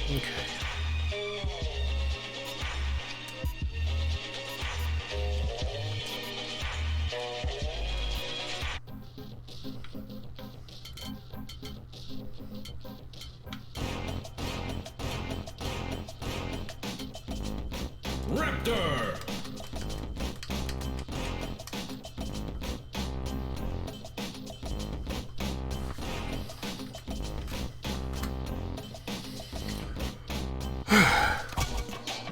Okay. Raptor!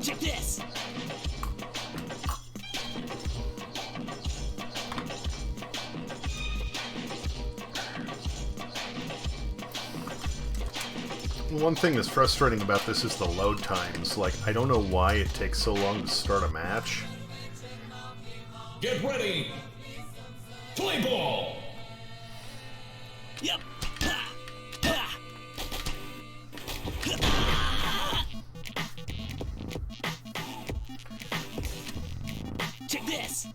Check this! One thing that's frustrating about this is the load times. Like, I don't know why it takes so long to start a match. Get ready! Play ball! Yep! Check this!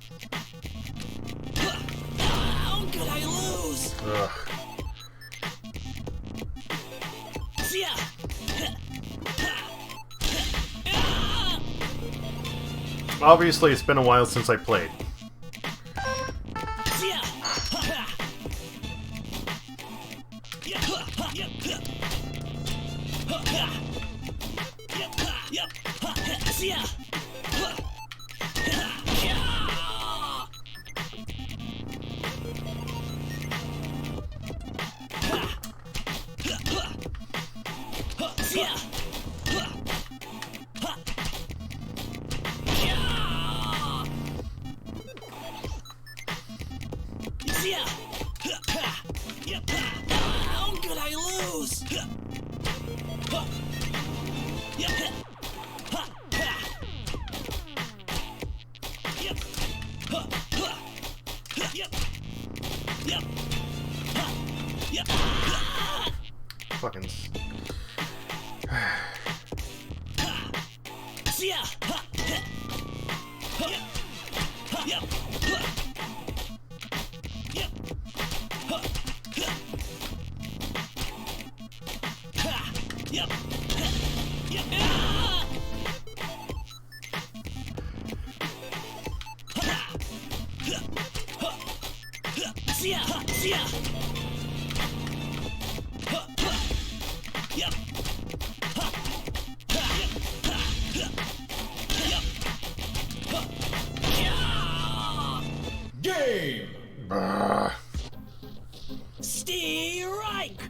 How could I lose? Ugh. See ya! Obviously, it's been a while since I played. See ya! See ya! See ya! See ya! How could I lose? Fucking. See ya! See ya! See ya! Game! Ugh. Strike!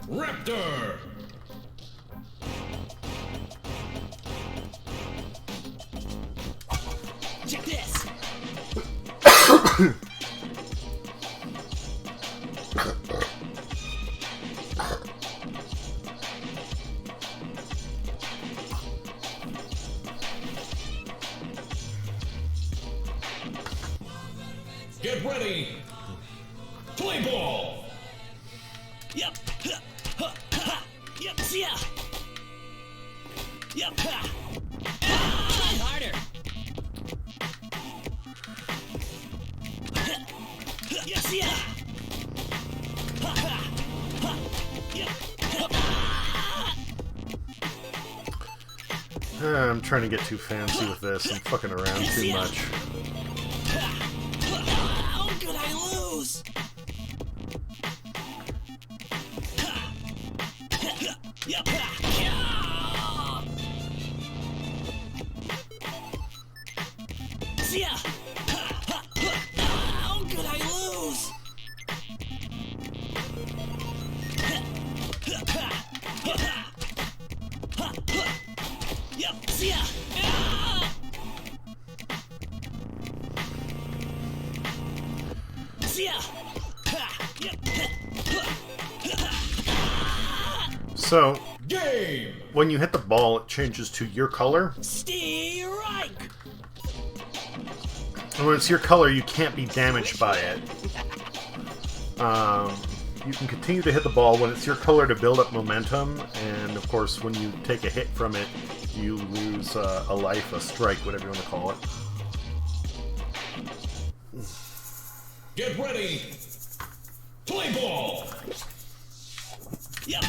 Raptor! Check this! Get ready! Play ball! Yep! Yep! See ya! Yep! Try harder! Yep! See ya! I'm trying to get too fancy with this. I'm fucking around too much. How could I lose? Yep! See ya! How could I lose? Yep! See ya! See ya! So, Game! when you hit the ball, it changes to your color. Strike! And when it's your color, you can't be damaged by it. You can continue to hit the ball when it's your color to build up momentum, and of course, when you take a hit from it, you lose a life, a strike, whatever you want to call it. Get ready. Play ball. Yep.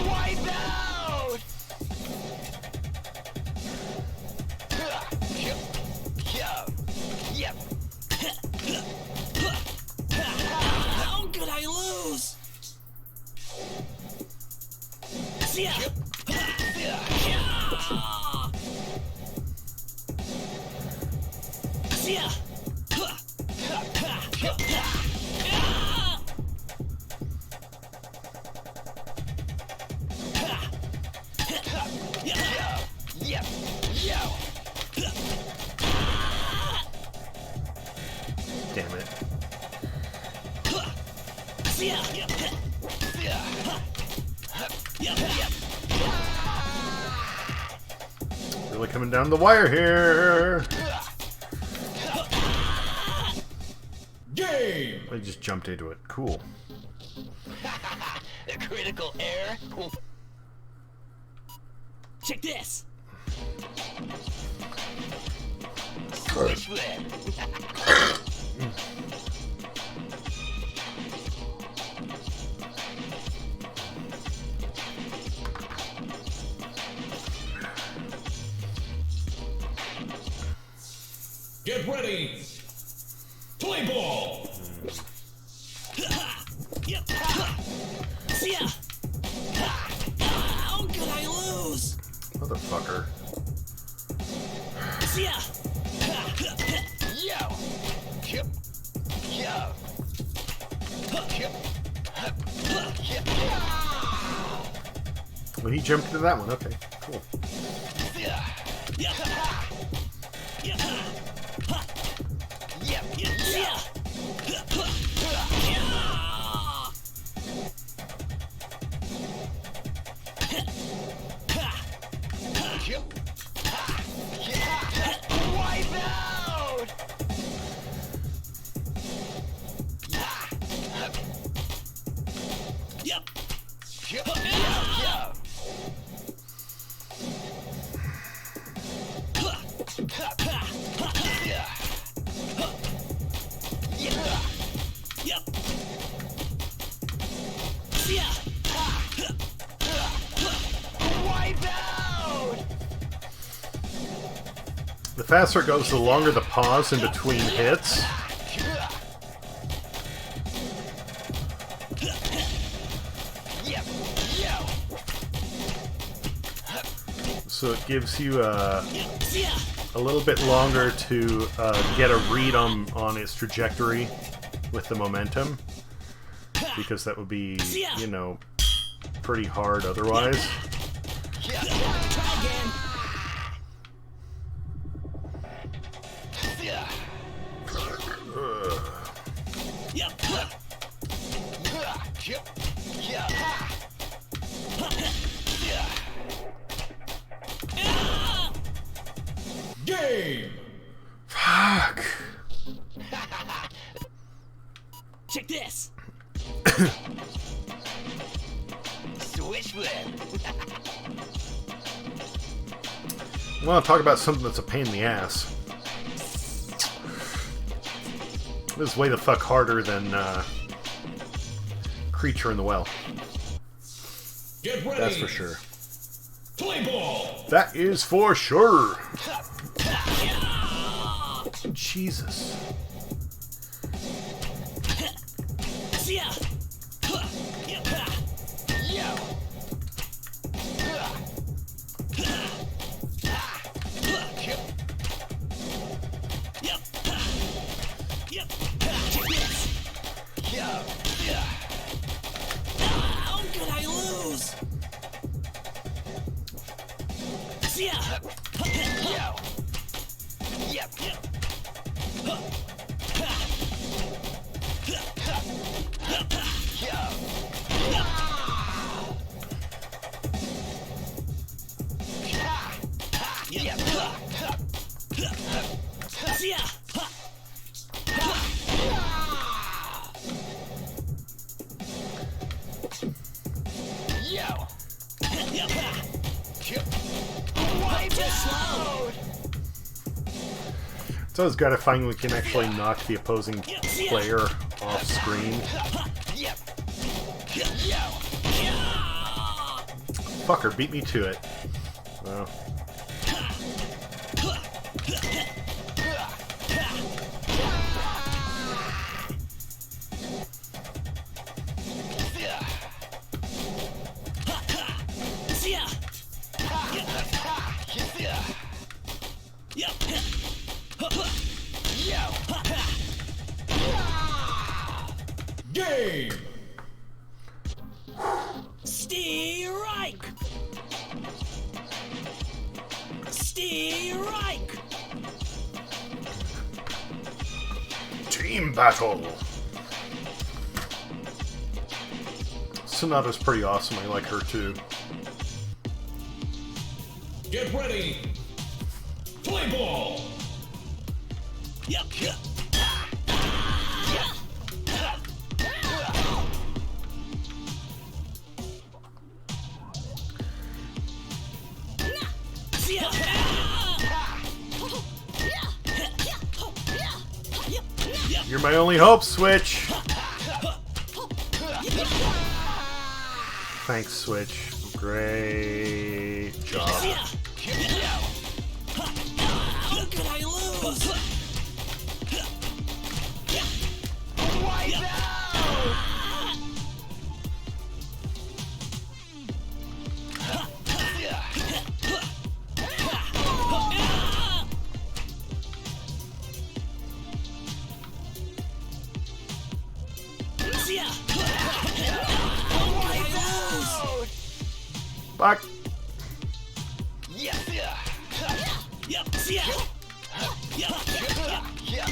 Wipe out! Yep. How could I lose? See ya. See ya. Yep. Damn it. See ya. Really coming down the wire here. Game. I just jumped into it. Cool. The critical error. Check this. Switch flip. Get ready. Play ball. Yep. See ya. How could I lose? Motherfucker. See ya. Well, he jumped into that one. Okay, cool. Yep. Yep. See ya. Wipe out! Yep. Yep. See ya. Wipe out! The faster it goes, the longer the pause in between hits. So it gives you See ya. a little bit longer to get a read on its trajectory with the momentum, because that would be, you know, pretty hard otherwise. Try again. Yep. Game. Fuck. Check this. Switch flip. I want to talk about something that's a pain in the ass. This is way the fuck harder than Creature in the Well. Get ready. That's for sure. Play ball. That is for sure. Jesus. See ya. Yep. Yep. Yep. Check this. How could I lose? See ya. Yep. See ya. Ha. Yo! Yep. Wipe Just out! It's always gratifying when we can actually knock the opposing player off screen. Yep. Yo! Fucker, beat me to it. Well, See ya. Yep. Yo! Game. Strike. Strike. team battle! Sonata's pretty awesome. I like her too. Get ready. Play ball. Yep. Yep. See ya. You're my only hope, Switch! Thanks, Switch. Great job. See ya. How could I lose? Wipe out! See ya. How could I lose? Fuck! Yes! Yep. See ya. Yep.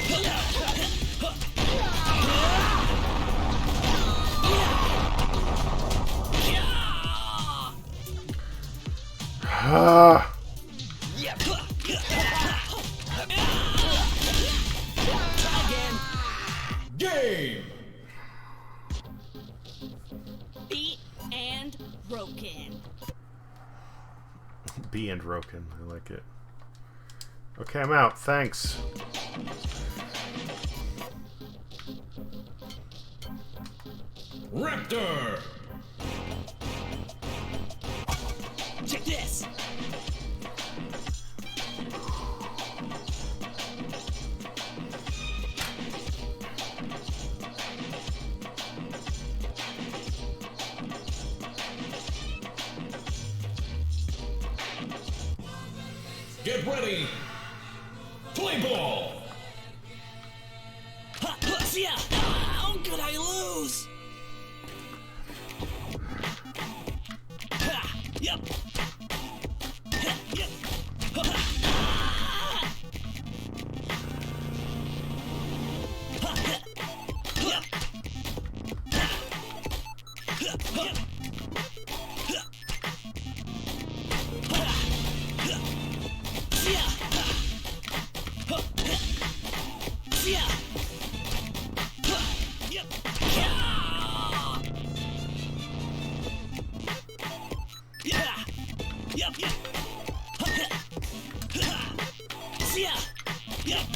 Ah! Yep! Again. Game. Beat and broken. B and Roken. I like it. Okay, I'm out. Thanks. Raptor. Check this. Get ready. Play ball. Ha, ha, see ya. How could I lose? Ha, yep. Ha, yep. Ha, ha. Ha, ha. Yep. Ha, yep. Ha. See ya. See ya. Yep. Yeah. Yep. Yep. See ya. Yep.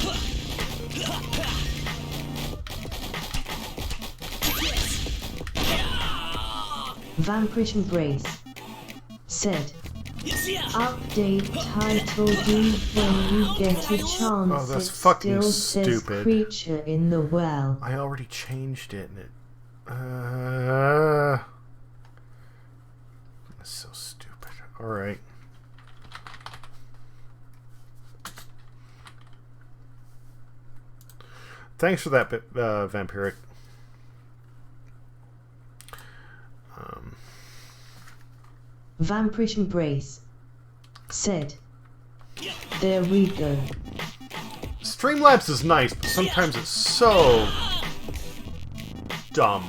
Yes. Vampirish Embrace said, See ya. update title do when you get a chance. Oh, that's it fucking still says stupid. creature in the well. I already changed it and it... That's so stupid. Alright. Thanks for that, Vampiric. Vampirish Embrace said, Yep. there we go. Streamlabs is nice, but sometimes it's so dumb.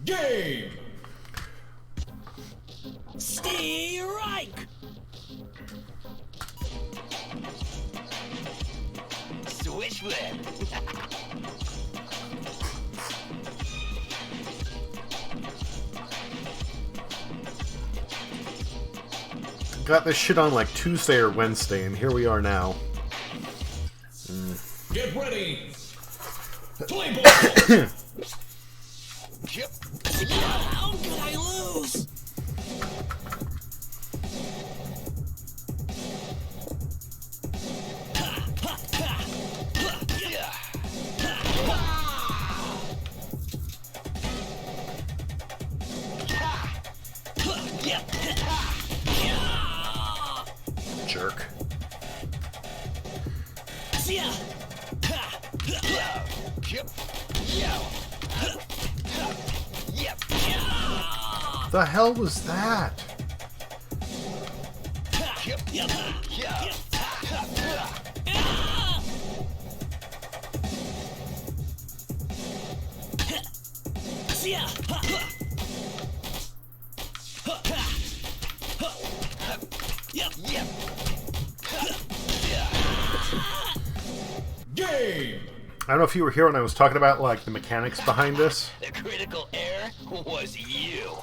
Game. Strike! Switch flip. Got this shit on like Tuesday or Wednesday, and here we are now. Get ready. Play ball. Yep. How could I lose? Jerk. Yep. Yo. Yep. The hell was that? Yep. Yo. Yep. Game. I don't know if you were here when I was talking about like the mechanics behind this. The critical error was you.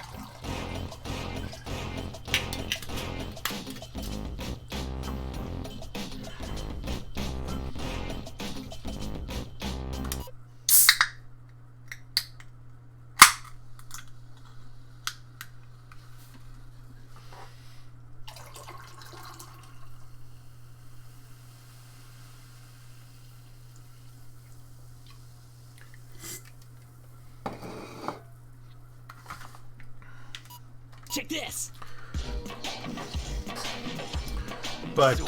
Check this! But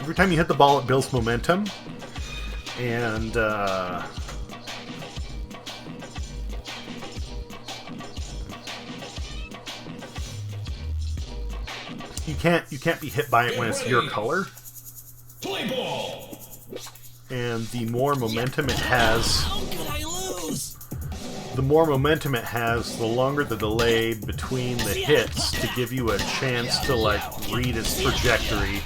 every time you hit the ball, it builds momentum, and you can't be hit by it when it's your color. Play ball. And the more momentum it has, How could I lose? the more momentum it has, the longer the delay between the hits to give you a chance to like read its trajectory.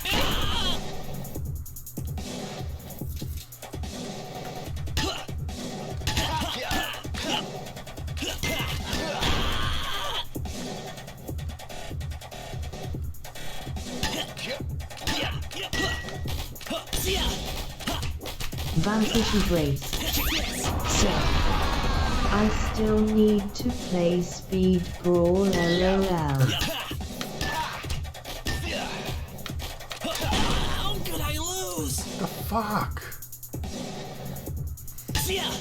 Vanquish Race. So, I still need to play Speed Brawl LOL. How could I lose? The fuck? Yep.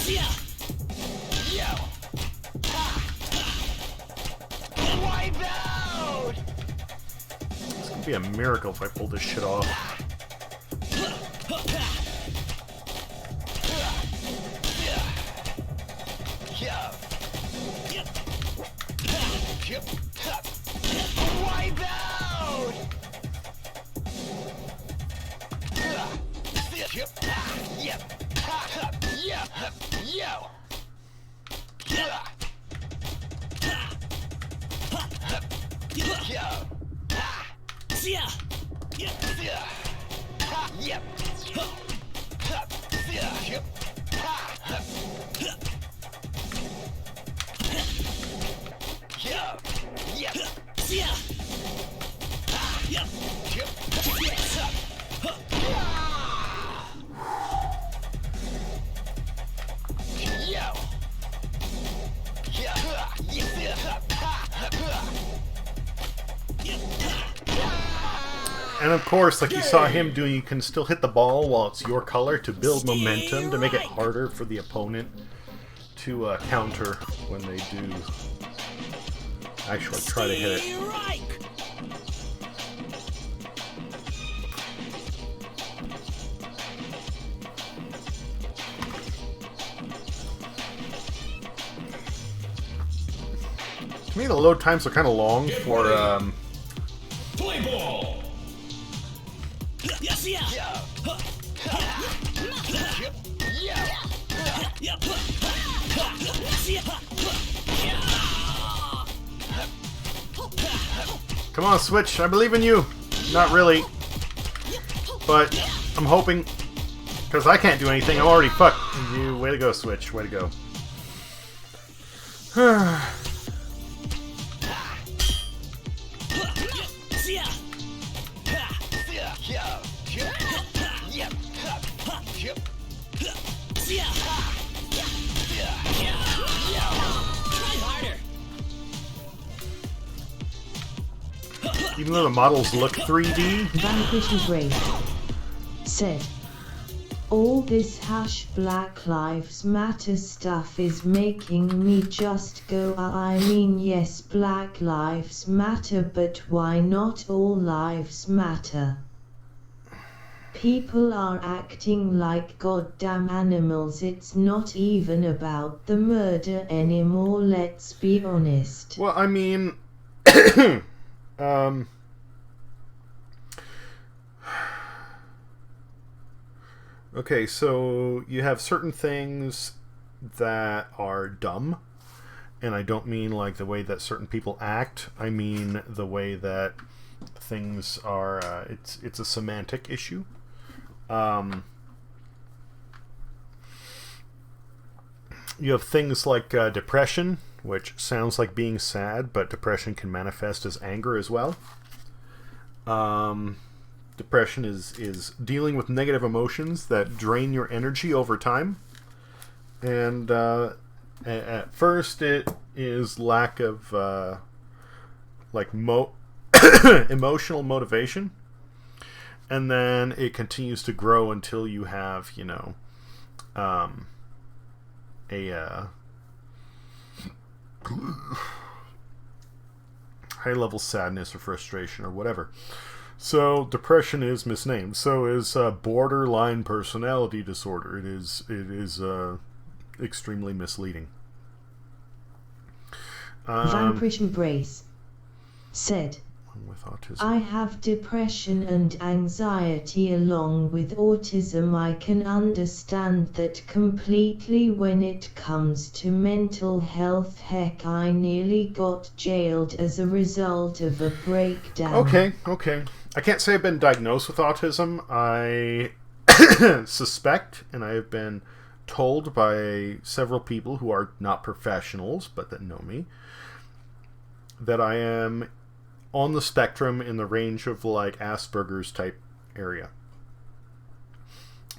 Yo. Yo. Wipe out. It's gonna be a miracle if I pull this shit off. Yo. Yep. Wipe out. Yep. Yep. Yo. Yo. Yo. Yep. Yep. Yo. Yep. Yo. and of course, like you saw him doing, you can still hit the ball while it's your color to build momentum, to make it harder for the opponent to counter when they do actually try to hit it. To me, the load times are kind of long for Play ball. Come on, Switch, I believe in you. Not really. But I'm hoping. Because I can't do anything, I'm already fucked. You, way to go, Switch, way to go. Even though the models look 3D. Vanquish Embrace said, all this hash Black Lives Matter stuff is making me just go, I mean yes, Black Lives Matter, but why not all lives matter? People are acting like goddamn animals. It's not even about the murder anymore, let's be honest. Well, I mean, okay, so you have certain things that are dumb, and I don't mean like the way that certain people act. I mean the way that things are. It's a semantic issue. You have things like depression, which sounds like being sad, but depression can manifest as anger as well. Depression is dealing with negative emotions that drain your energy over time. And at first it is lack of emotional motivation. And then it continues to grow until you have, you know, high-level sadness or frustration or whatever. So depression is misnamed. So is borderline personality disorder. It is extremely misleading. Vanquish Embrace said, with autism. I have depression and anxiety along with autism. I can understand that completely when it comes to mental health. Heck, I nearly got jailed as a result of a breakdown. Okay. I can't say I've been diagnosed with autism. I suspect, and I have been told by several people who are not professionals, but that know me, that I am on the spectrum in the range of like Asperger's type area.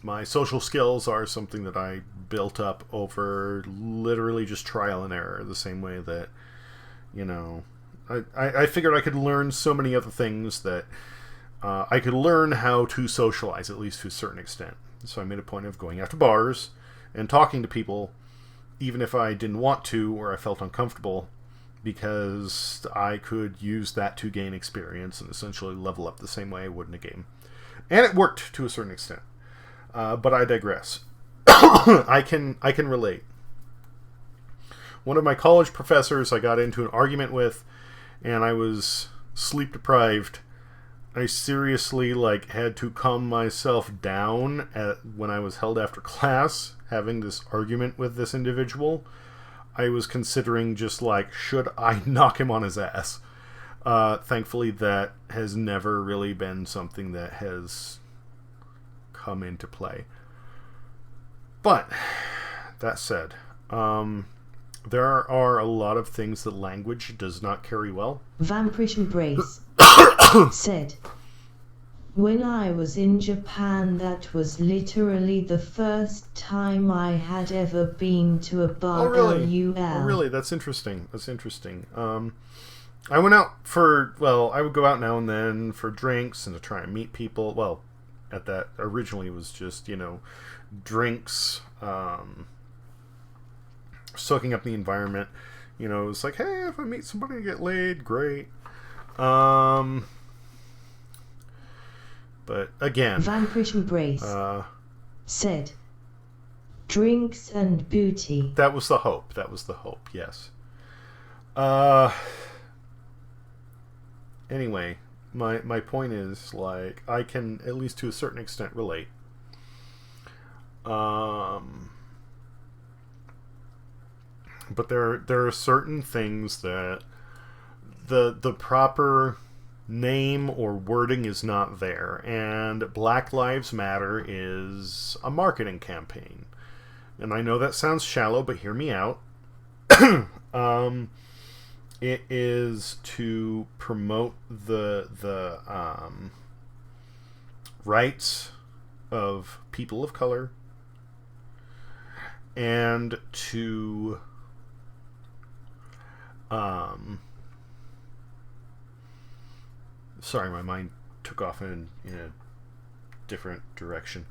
My social skills are something that I built up over literally just trial and error, the same way that, you know, I figured I could learn so many other things that I could learn how to socialize, at least to a certain extent. So I made a point of going out to bars and talking to people, even if I didn't want to or I felt uncomfortable, because I could use that to gain experience and essentially level up the same way I would in a game. And it worked to a certain extent. But I digress. I can relate. One of my college professors I got into an argument with, and I was sleep deprived. I seriously had to calm myself down when I was held after class having this argument with this individual. I was considering just should I knock him on his ass? Thankfully, that has never really been something that has come into play. But, that said, there are a lot of things that language does not carry well. Vanquish Embrace said, when I was in Japan, that was literally the first time I had ever been to a bar. Oh, really? Oh, really? That's interesting. I went out for, well, I would go out now and then for drinks and to try and meet people. Well, at that, originally it was just, you know, drinks, soaking up the environment. You know, it was like, hey, if I meet somebody and get laid, great. But again, Vanquish Embrace said, drinks and booty. that was the hope. That was the hope, yes. Anyway, my point is, like, I can, at least to a certain extent, relate. But there are certain things that the proper name or wording is not there, and Black Lives Matter is a marketing campaign. And I know that sounds shallow, but hear me out. It is to promote the rights of people of color, and to sorry, my mind took off in a different direction.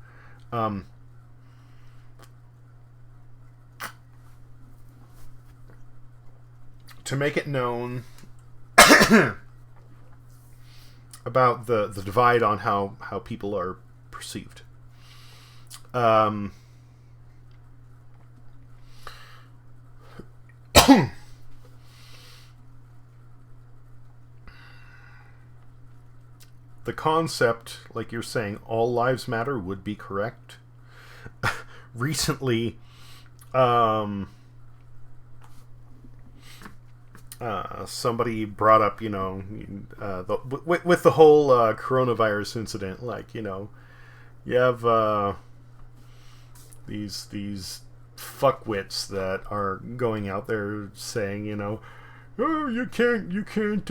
To make it known about the divide on how people are perceived. The concept, like you're saying, all lives matter would be correct. Recently, somebody brought up, you know, with the whole coronavirus incident, like, you know, you have these fuckwits that are going out there saying, you know, oh, you can't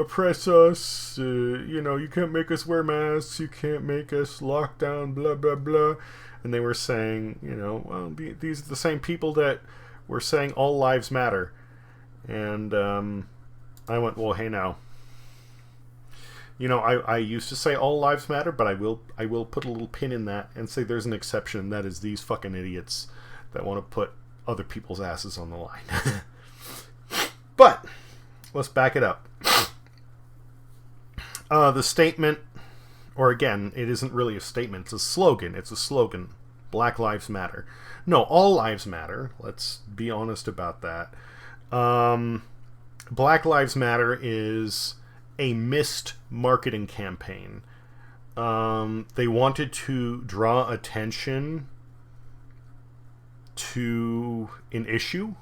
oppress us, you know, you can't make us wear masks, you can't make us lock down, blah blah blah. And they were saying, you know, well, these are the same people that were saying all lives matter. And I went, well, hey now, you know, I used to say all lives matter, but I will put a little pin in that and say there's an exception. That is these fucking idiots that want to put other people's asses on the line. But let's back it up. The statement, or again, it isn't really a statement, it's a slogan. It's a slogan. Black Lives Matter. No, all lives matter. Let's be honest about that. Black Lives Matter is a missed marketing campaign. They wanted to draw attention to an issue,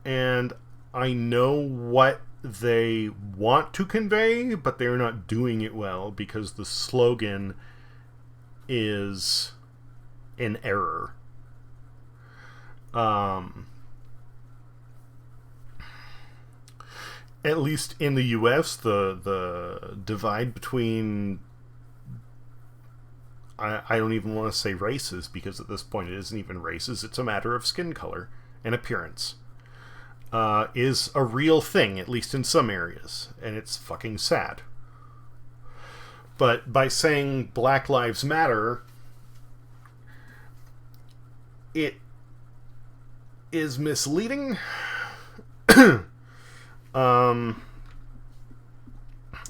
and I know what they want to convey, but they're not doing it well because the slogan is an error. At least in the US, the divide between, I don't even want to say races, because at this point it isn't even races, it's a matter of skin color and appearance, is a real thing, at least in some areas, and it's fucking sad. But by saying Black Lives Matter, it is misleading.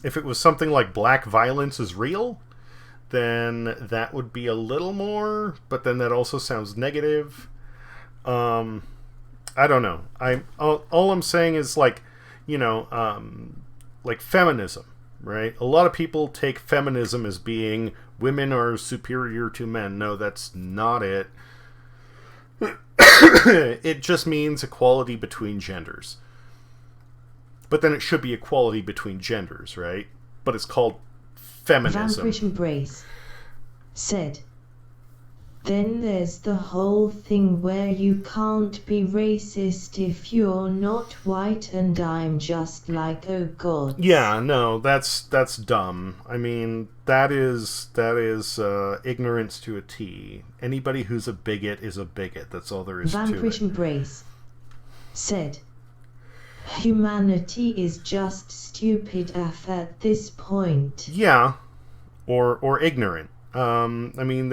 If it was something like black violence is real, then that would be a little more, but then that also sounds negative. I don't know. All I'm saying is, like, you know, like feminism, right? A lot of people take feminism as being women are superior to men. No, that's not it. It just means equality between genders. But then it should be equality between genders, right? But it's called feminism. Vanquish Embrace said, then there's the whole thing where you can't be racist if you're not white, and I'm just like, oh god. Yeah, no, that's dumb. I mean, that is ignorance to a T. Anybody who's a bigot is a bigot. That's all there is to it. Vanquish Embrace said, Humanity is just stupid at this point. Yeah, or ignorant. I mean,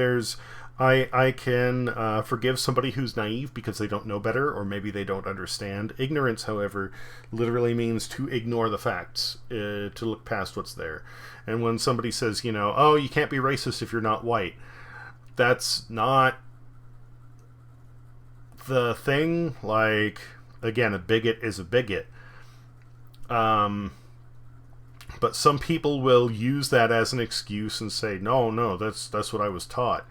I can forgive somebody who's naive because they don't know better, or maybe they don't understand. Ignorance, however, literally means to ignore the facts, to look past what's there. And when somebody says, you know, oh, you can't be racist if you're not white, that's not the thing. Like, again, a bigot is a bigot. But some people will use that as an excuse and say, no, that's what I was taught.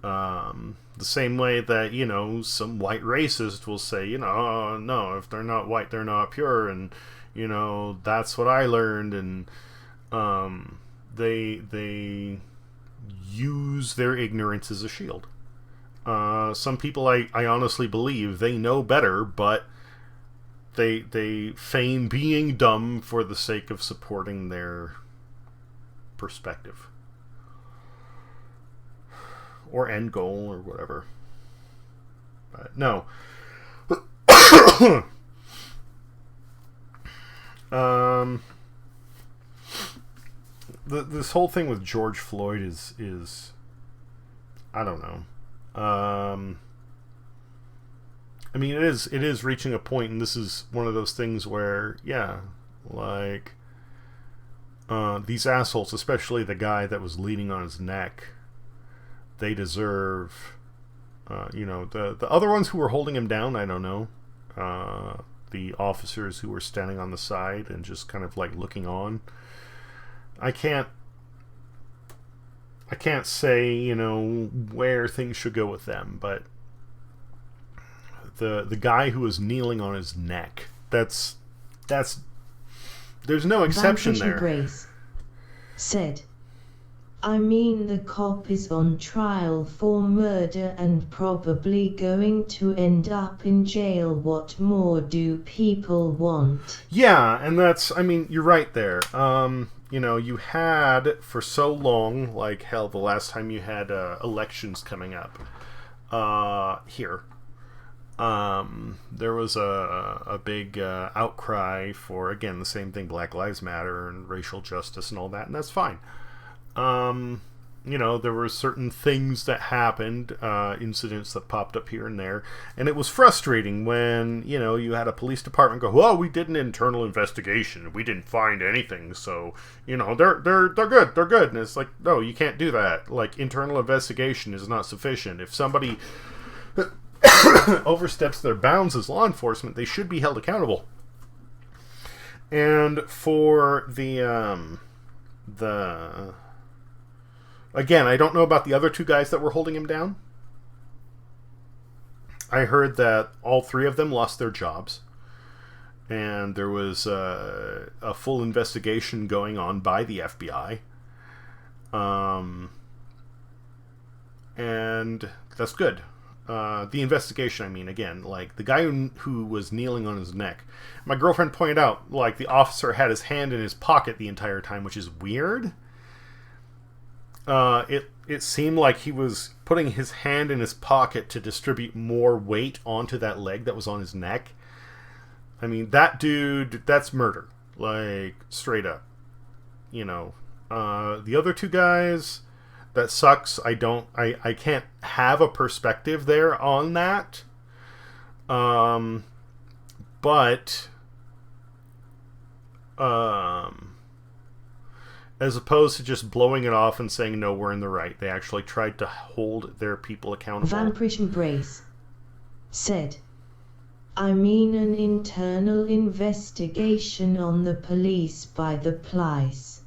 The same way that, you know, some white racist will say, you know, oh, no, if they're not white, they're not pure, and, you know, that's what I learned, and they use their ignorance as a shield. Some people, I honestly believe, they know better, but they feign being dumb for the sake of supporting their perspective or end goal or whatever. But no. This whole thing with George Floyd is I don't know. I mean, it is reaching a point, and this is one of those things where, yeah, like, these assholes, especially the guy that was leaning on his neck, they deserve, you know, the other ones who were holding him down, I don't know, the officers who were standing on the side and just kind of, like, looking on. I can't say, you know, where things should go with them, but the guy who was kneeling on his neck, that's there's no exception there. Grace said, I mean, the cop is on trial for murder and probably going to end up in jail. What more do people want? Yeah, and that's, I mean, you're right there. You know, you had for so long, like hell, the last time you had elections coming up here, there was a big outcry for, again, the same thing, Black Lives Matter and racial justice and all that, and that's fine. You know, there were certain things that happened, incidents that popped up here and there, and it was frustrating when, you know, you had a police department go, "Oh, we did an internal investigation, we didn't find anything, so, you know, they're good," and it's like, no, you can't do that. Like, internal investigation is not sufficient. If somebody oversteps their bounds as law enforcement, they should be held accountable. And for the again, I don't know about the other two guys that were holding him down. I heard that all three of them lost their jobs, and there was a full investigation going on by the FBI. And that's good. The investigation, I mean, again, like, the guy who was kneeling on his neck, my girlfriend pointed out, like, the officer had his hand in his pocket the entire time, which is weird. It seemed like he was putting his hand in his pocket to distribute more weight onto that leg that was on his neck. I mean, that dude, that's murder. Like, straight up. You know, the other two guys, that sucks. I can't have a perspective there on that. But as opposed to just blowing it off and saying, no, we're in the right, they actually tried to hold their people accountable. Vampirish Embrace said, I mean, an internal investigation on the police by the police.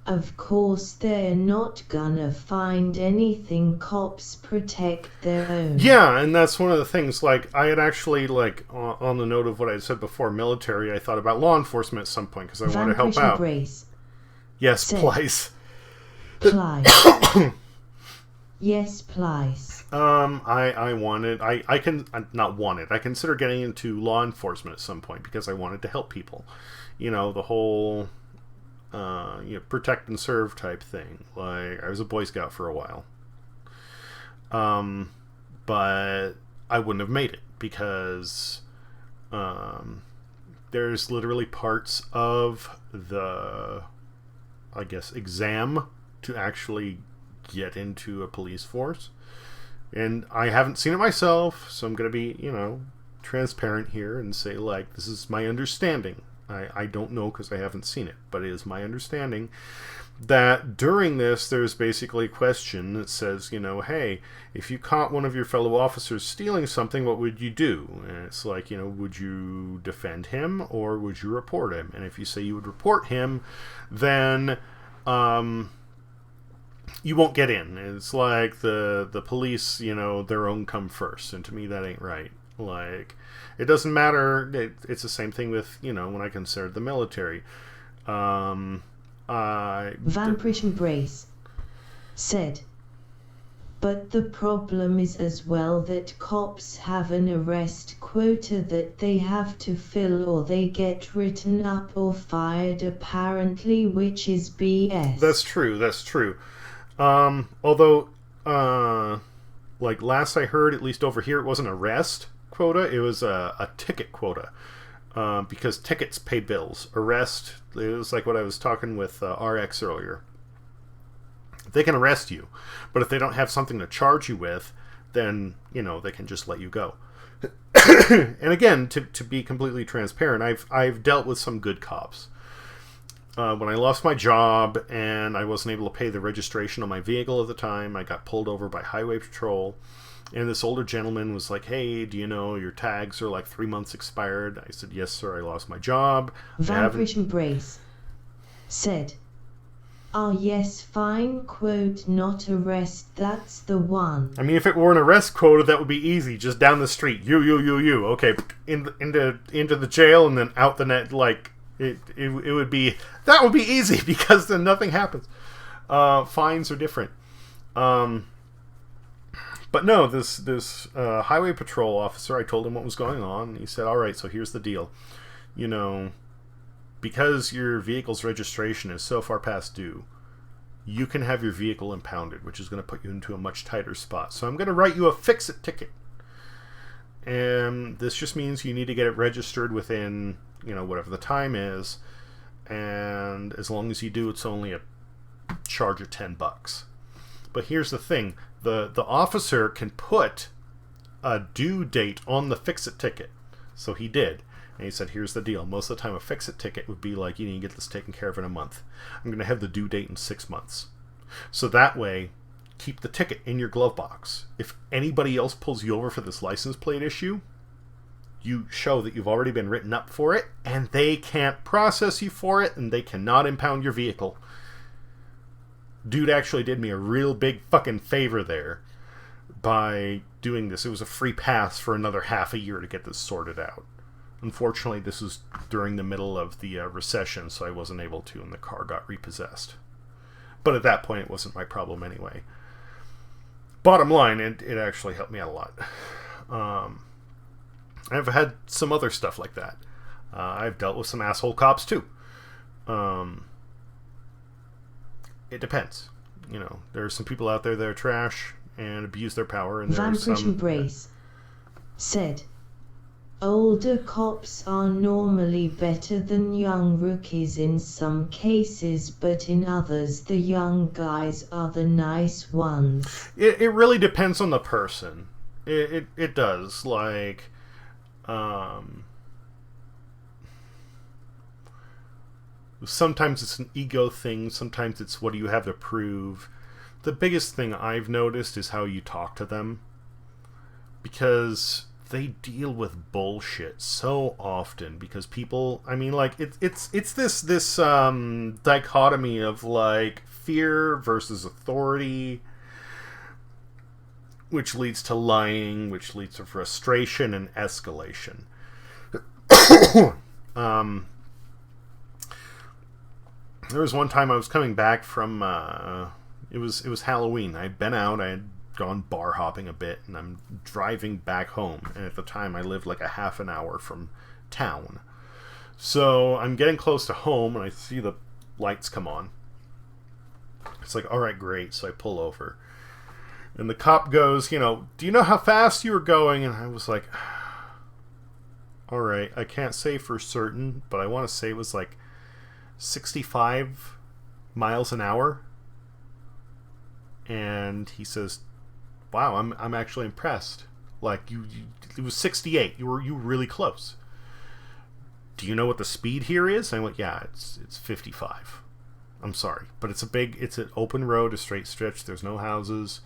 Of course they're not gonna find anything, cops protect their own. Yeah, and that's one of the things, like, I had actually, like, on the note of what I said before, military, I thought about law enforcement at some point, because I want to help out. Embrace yes, please. Plies. Yes, please. I wanted, I can, not wanted, I consider getting into law enforcement at some point, because I wanted to help people. You know, the whole, you know, protect and serve type thing. Like, I was a Boy Scout for a while. But I wouldn't have made it, because, there's literally parts of the, I guess, exam to actually get into a police force. And I haven't seen it myself, so I'm going to be, transparent here and say, like, this is my understanding. I don't know because I haven't seen it, but it is my understanding that during this, there's basically a question that says, hey, if you caught one of your fellow officers stealing something, what would you do? And it's like, would you defend him or would you report him? And if you say you would report him, then you won't get in. It's like the police, their own come first. And to me, that ain't right. Like, it doesn't matter. It's the same thing with, when I consider the military. Vampirish Embrace said, but the problem is as well that cops have an arrest quota that they have to fill or they get written up or fired apparently, which is BS. That's true. Although, like last I heard, at least over here, it wasn't arrest quota, it was a ticket quota. Because tickets pay bills. Arrest, it was like what I was talking with RX earlier. They can arrest you, but if they don't have something to charge you with, then, they can just let you go. And again, to be completely transparent, I've dealt with some good cops. When I lost my job and I wasn't able to pay the registration on my vehicle at the time, I got pulled over by Highway Patrol. And this older gentleman was like, hey, do you know your tags are like 3 months expired? I said, yes, sir, I lost my job. Vampirish Embrace said, yes, fine, quote, not arrest, that's the one. I mean, if it were an arrest quota, that would be easy. Just down the street, you. Okay, into the jail and then out the net. Like, it would be, that would be easy because then nothing happens. Fines are different. But no, this highway patrol officer, I told him what was going on, and he said, all right, so here's the deal. Because your vehicle's registration is so far past due, you can have your vehicle impounded, which is going to put you into a much tighter spot. So I'm going to write you a fix-it ticket. And this just means you need to get it registered within, whatever the time is. And as long as you do, it's only a charge of $10. But here's the thing. The officer can put a due date on the fix-it ticket. So he did. And he said, here's the deal. Most of the time a fix-it ticket would be like, you need to get this taken care of in a month. I'm going to have the due date in 6 months. So that way, keep the ticket in your glove box. If anybody else pulls you over for this license plate issue, you show that you've already been written up for it, and they can't process you for it, and they cannot impound your vehicle. Dude actually did me a real big fucking favor there by doing this. It was a free pass for another half a year to get this sorted out. Unfortunately, this was during the middle of the recession, so I wasn't able to, and the car got repossessed. But at that point, it wasn't my problem anyway. Bottom line, it actually helped me out a lot. I've had some other stuff like that. I've dealt with some asshole cops, too. It depends. There are some people out there that are trash and abuse their power, and there are some... Vampirish Embrace said, older cops are normally better than young rookies in some cases, but in others the young guys are the nice ones. It really depends on the person. It does. Like, sometimes it's an ego thing, sometimes it's what do you have to prove. The biggest thing I've noticed is how you talk to them, because they deal with bullshit so often. Because people, I mean, like, it's this dichotomy of like fear versus authority, which leads to lying, which leads to frustration and escalation. There was one time I was coming back from, it was Halloween. I'd been out, I had gone bar hopping a bit, and I'm driving back home. And at the time, I lived like a half an hour from town. So I'm getting close to home, and I see the lights come on. It's like, all right, great. So I pull over. And the cop goes, do you know how fast you were going? And I was like, Alright, I can't say for certain, but I want to say it was like 65 miles an hour. And he says, wow, I'm actually impressed. Like, you it was 68. You were really close. Do you know what the speed here is? And I went, yeah, it's 55. I'm sorry, but it's an open road, a straight stretch. There's no houses.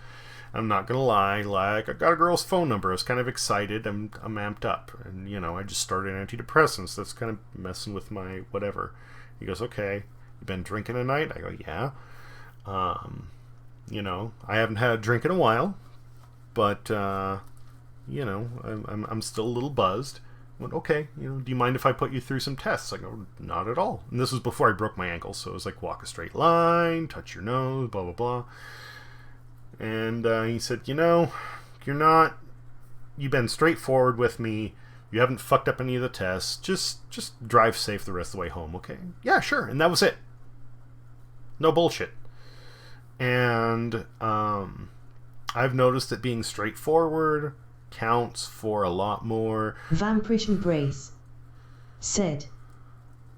I'm not gonna lie, like, I got a girl's phone number. I was kind of excited. I'm amped up, and I just started antidepressants. That's kind of messing with my whatever. He goes, okay, you been drinking tonight? I go, yeah. I haven't had a drink in a while, but I'm still a little buzzed. I went, okay, do you mind if I put you through some tests? I go, not at all. And this was before I broke my ankle, so it was like walk a straight line, touch your nose, blah blah blah. And he said, you've been straightforward with me. You haven't fucked up any of the tests. Just drive safe the rest of the way home, okay? Yeah, sure. And that was it. No bullshit. And I've noticed that being straightforward counts for a lot more. Vampirish Embrace said,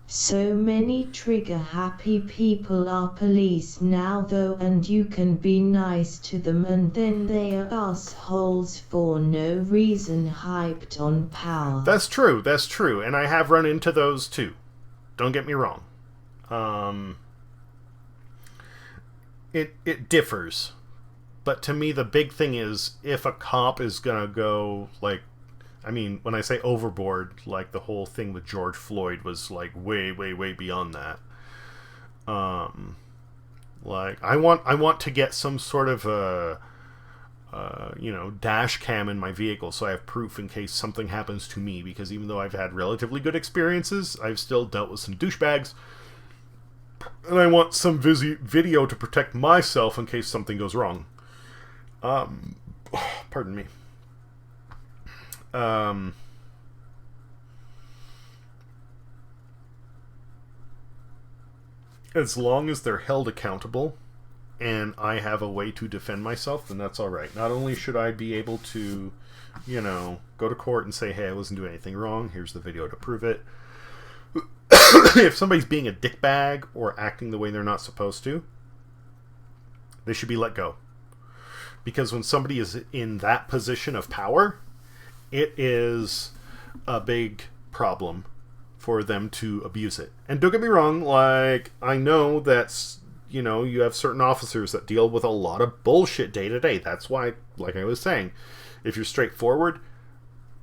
so many trigger-happy people are police now though, and you can be nice to them and then they are assholes for no reason, hyped on power. That's true, and I have run into those too. Don't get me wrong. It differs. But to me, the big thing is, if a cop is gonna go, like, I mean, when I say overboard, like the whole thing with George Floyd was like way, way, way beyond that. Like, I want to get some sort of a, dash cam in my vehicle so I have proof in case something happens to me, because even though I've had relatively good experiences, I've still dealt with some douchebags. And I want some video to protect myself in case something goes wrong. Pardon me. As long as they're held accountable and I have a way to defend myself, then that's alright. Not only should I be able to, go to court and say, hey, I wasn't doing anything wrong, here's the video to prove it. If somebody's being a dickbag or acting the way they're not supposed to, they should be let go. Because when somebody is in that position of power, it is a big problem for them to abuse it. And don't get me wrong, like, I know that's, you have certain officers that deal with a lot of bullshit day to day. That's why, like I was saying, if you're straightforward,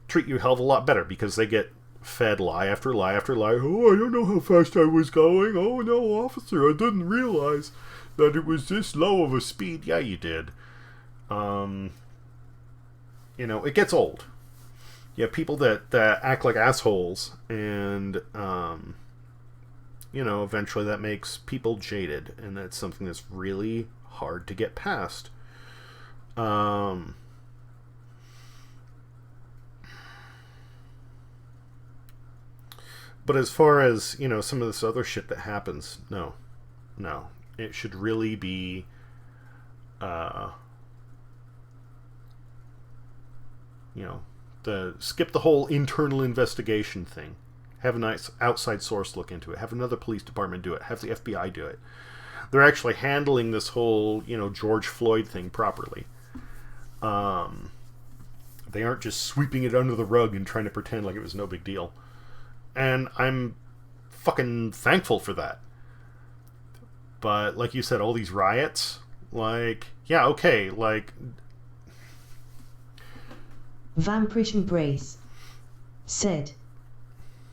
treat you a hell of a lot better, because they get fed lie after lie after lie. Oh, I don't know how fast I was going. Oh, no, officer, I didn't realize that it was this low of a speed. Yeah, you did. It gets old. You have people that act like assholes, and, eventually that makes people jaded, and that's something that's really hard to get past. But as far as, some of this other shit that happens, no. It should really be, skip the whole internal investigation thing. Have a nice outside source look into it. Have another police department do it. Have the FBI do it. They're actually handling this whole, George Floyd thing properly. They aren't just sweeping it under the rug and trying to pretend like it was no big deal. And I'm fucking thankful for that. But like you said, all these riots, like, yeah, okay, like... Vampirish Embrace said,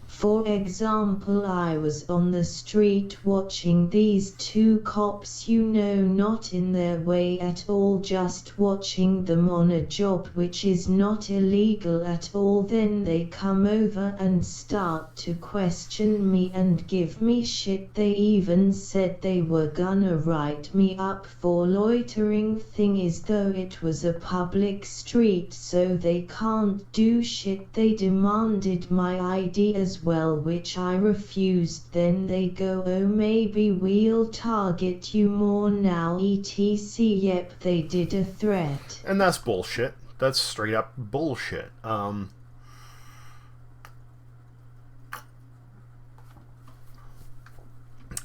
for example, I was on the street watching these two cops, not in their way at all, just watching them on a job which is not illegal at all. Then they come over and start to question me and give me shit. They even said they were gonna write me up for loitering. Thing is, though, it was a public street, so they can't do shit. They demanded my ID as well, which I refused. Then they go, oh, maybe we'll target you more now, etc. Yep, they did a threat. And that's bullshit. That's straight up bullshit.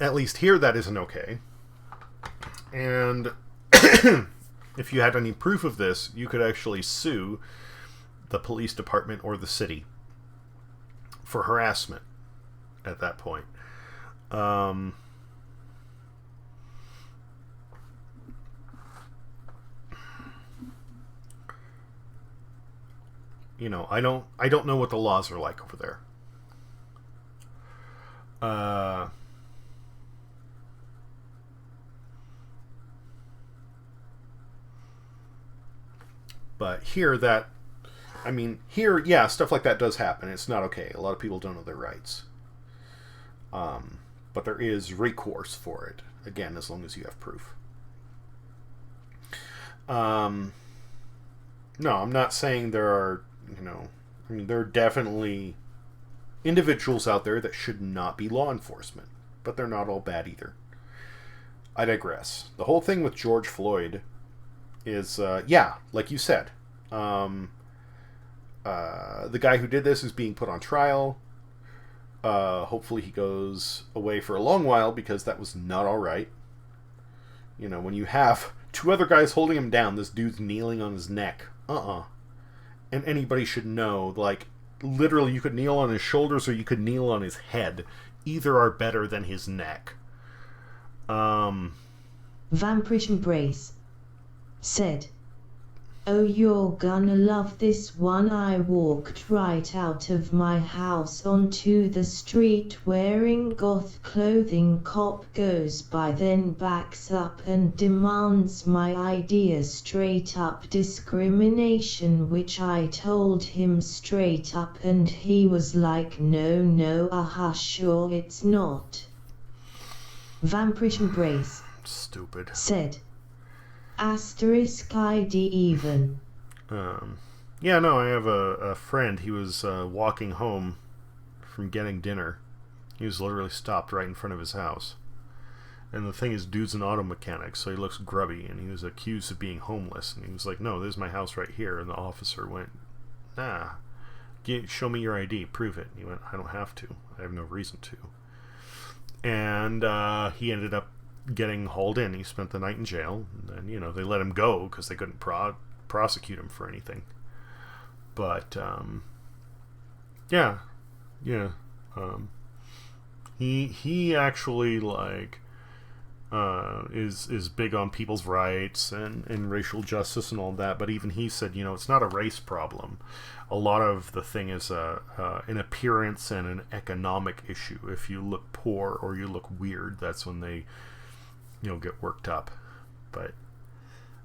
At least here, that isn't okay. And if you had any proof of this, you could actually sue the police department or the city for harassment at that point. You know, I don't know what the laws are like over there. But here, yeah, stuff like that does happen. It's not okay. A lot of people don't know their rights. But there is recourse for it. Again, as long as you have proof. No, I'm not saying there are, there are definitely individuals out there that should not be law enforcement. But they're not all bad either. I digress. The whole thing with George Floyd is, like you said, the guy who did this is being put on trial. Hopefully he goes away for a long while, because that was not all right. You know, when you have two other guys holding him down, this dude's kneeling on his neck. And anybody should know, like, literally you could kneel on his shoulders or you could kneel on his head. Either are better than his neck. Vampirish Embrace said, "Oh, you're gonna love this one. I walked right out of my house onto the street wearing goth clothing. Cop goes by, then backs up and demands my ID. Straight up discrimination, which I told him straight up, and he was like, no, sure it's not." Vampirish Embrace Stupid. said, *ID even. Yeah, no, I have a friend. He was walking home from getting dinner. He was literally stopped right in front of his house. And the thing is, dude's an auto mechanic, so he looks grubby, and he was accused of being homeless. And he was like, "No, this is my house right here." And the officer went, "Nah, show me your ID, prove it." And he went, "I don't have to. I have no reason to." And he ended up getting hauled in. He spent the night in jail. And then, they let him go because they couldn't prosecute him for anything. But, he actually, like, is big on people's rights and racial justice and all that. But even he said, it's not a race problem. A lot of the thing is an appearance and an economic issue. If you look poor or you look weird, that's when they get worked up. But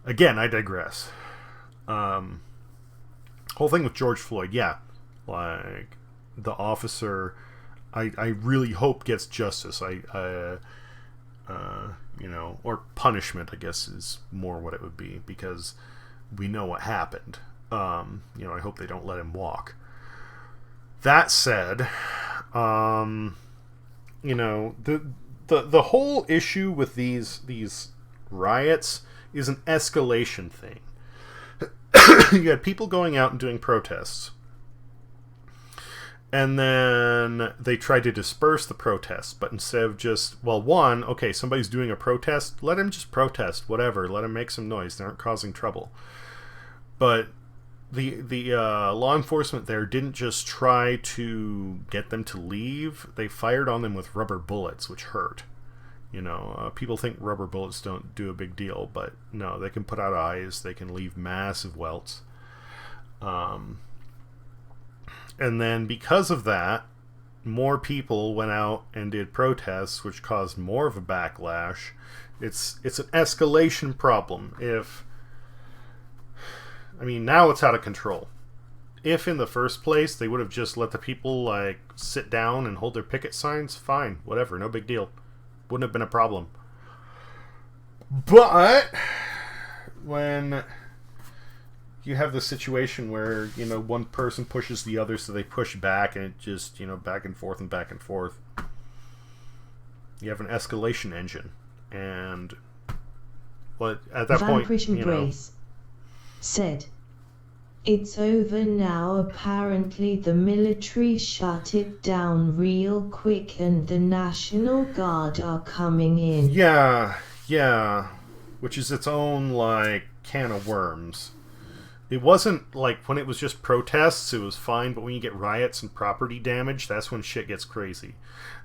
again, I digress. Whole thing with George Floyd, like the officer, I really hope gets justice. Or punishment, I guess, is more what it would be, because we know what happened. I hope they don't let him walk. That said, the whole issue with these riots is an escalation thing. You had people going out and doing protests, and then they tried to disperse the protests, but instead of just, somebody's doing a protest, let him just protest, whatever, let him make some noise, they aren't causing trouble. But the law enforcement there didn't just try to get them to leave, they fired on them with rubber bullets, which hurt. People think rubber bullets don't do a big deal, but no, they can put out eyes, they can leave massive welts. And then because of that, more people went out and did protests, which caused more of a backlash. It's an escalation problem. Now it's out of control. If in the first place they would have just let the people sit down and hold their picket signs, fine, whatever, no big deal. Wouldn't have been a problem. But when you have the situation where, one person pushes the other, so they push back, and it just, back and forth and back and forth. You have an escalation engine. And at that point, Vampirish Embrace said, It's over now. Apparently the military shut it down real quick and the National Guard are coming in. Yeah. Which is its own, like, can of worms. It wasn't, like, when it was just protests, it was fine, but when you get riots and property damage, that's when shit gets crazy.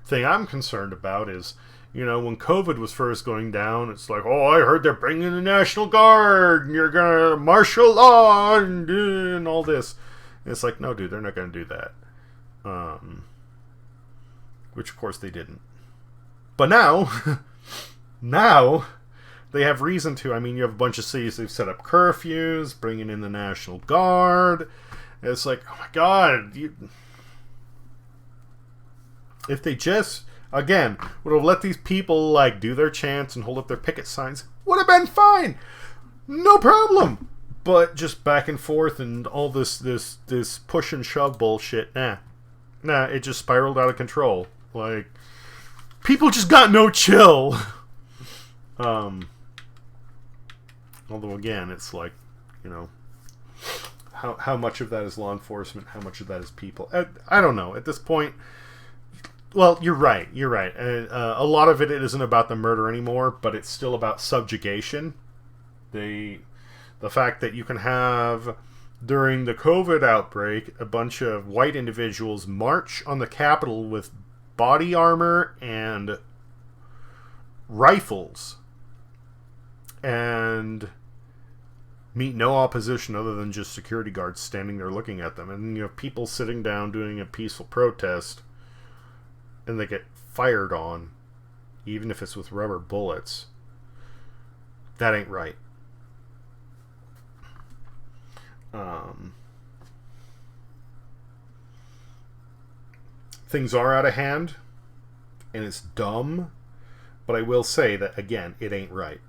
The thing I'm concerned about is, you know, when COVID was first going down, it's like, oh, I heard they're bringing the National Guard, and you're gonna martial law, and all this. And it's like, no, dude, they're not gonna do that. Which, of course, they didn't. But now, they have reason to. I mean, you have a bunch of cities they've set up curfews, bringing in the National Guard. It's like, oh my God. If they just, again, would have let these people, like, do their chants and hold up their picket signs, would have been fine. No problem. But just back and forth and all this push and shove bullshit, nah, it just spiraled out of control. Like, people just got no chill. Although, again, it's like, you know, how much of that is law enforcement, how much of that is people? I don't know. At this point, well, you're right. A lot of it isn't about the murder anymore, but it's still about subjugation. The fact that you can have, during the COVID outbreak, a bunch of white individuals march on the Capitol with body armor and rifles and meet no opposition other than just security guards standing there looking at them. And you have people sitting down doing a peaceful protest and they get fired on, even if it's with rubber bullets. That ain't right. Things are out of hand, and it's dumb, but I will say that, again, it ain't right.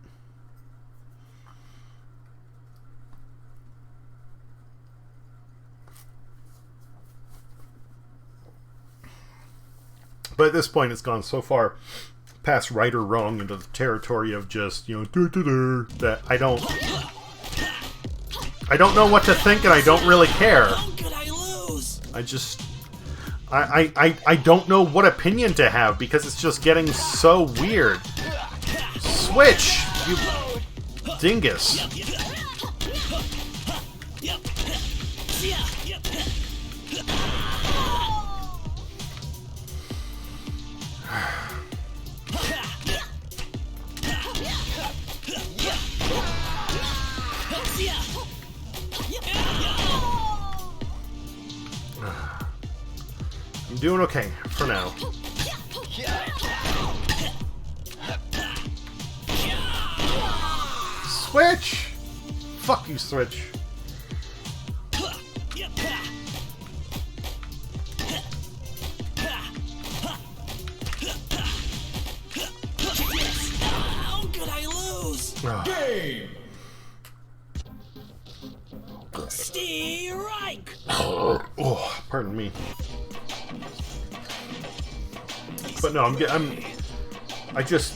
But at this point, it's gone so far past right or wrong into the territory of just, you know, that I don't know what to think, and I don't really care. How could I lose? I don't know what opinion to have, because it's just getting so weird. Switch, you dingus. I'm doing okay for now. Switch! Fuck you, Switch. How could I lose? Game. Strike! Oh, pardon me. But no, I just...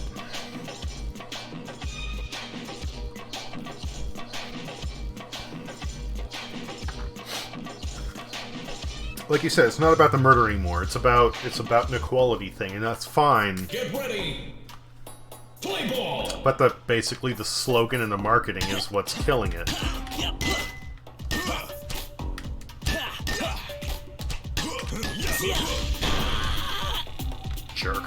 Like you said, it's not about the murder anymore. It's about an equality thing, and that's fine. Get ready. Play ball. But basically the slogan and the marketing is what's killing it. Jerk.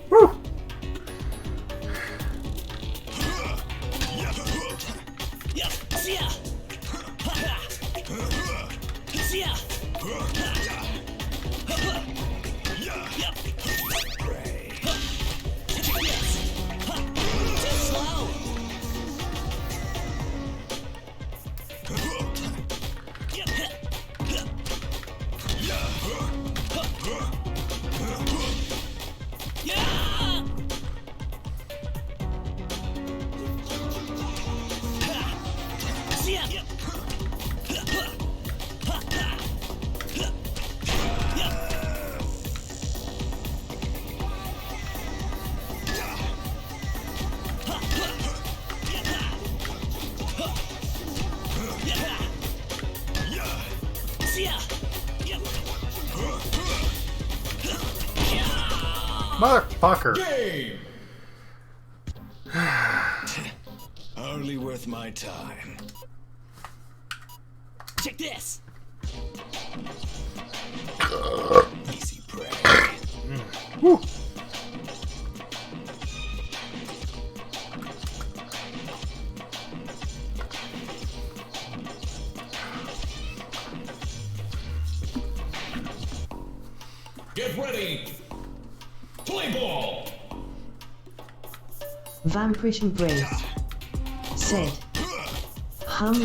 Woo! Motherfucker. Game. Hardly worth my time. Check this. Easy prey. Woo. Get ready. Play ball. Vampirish Embrace said,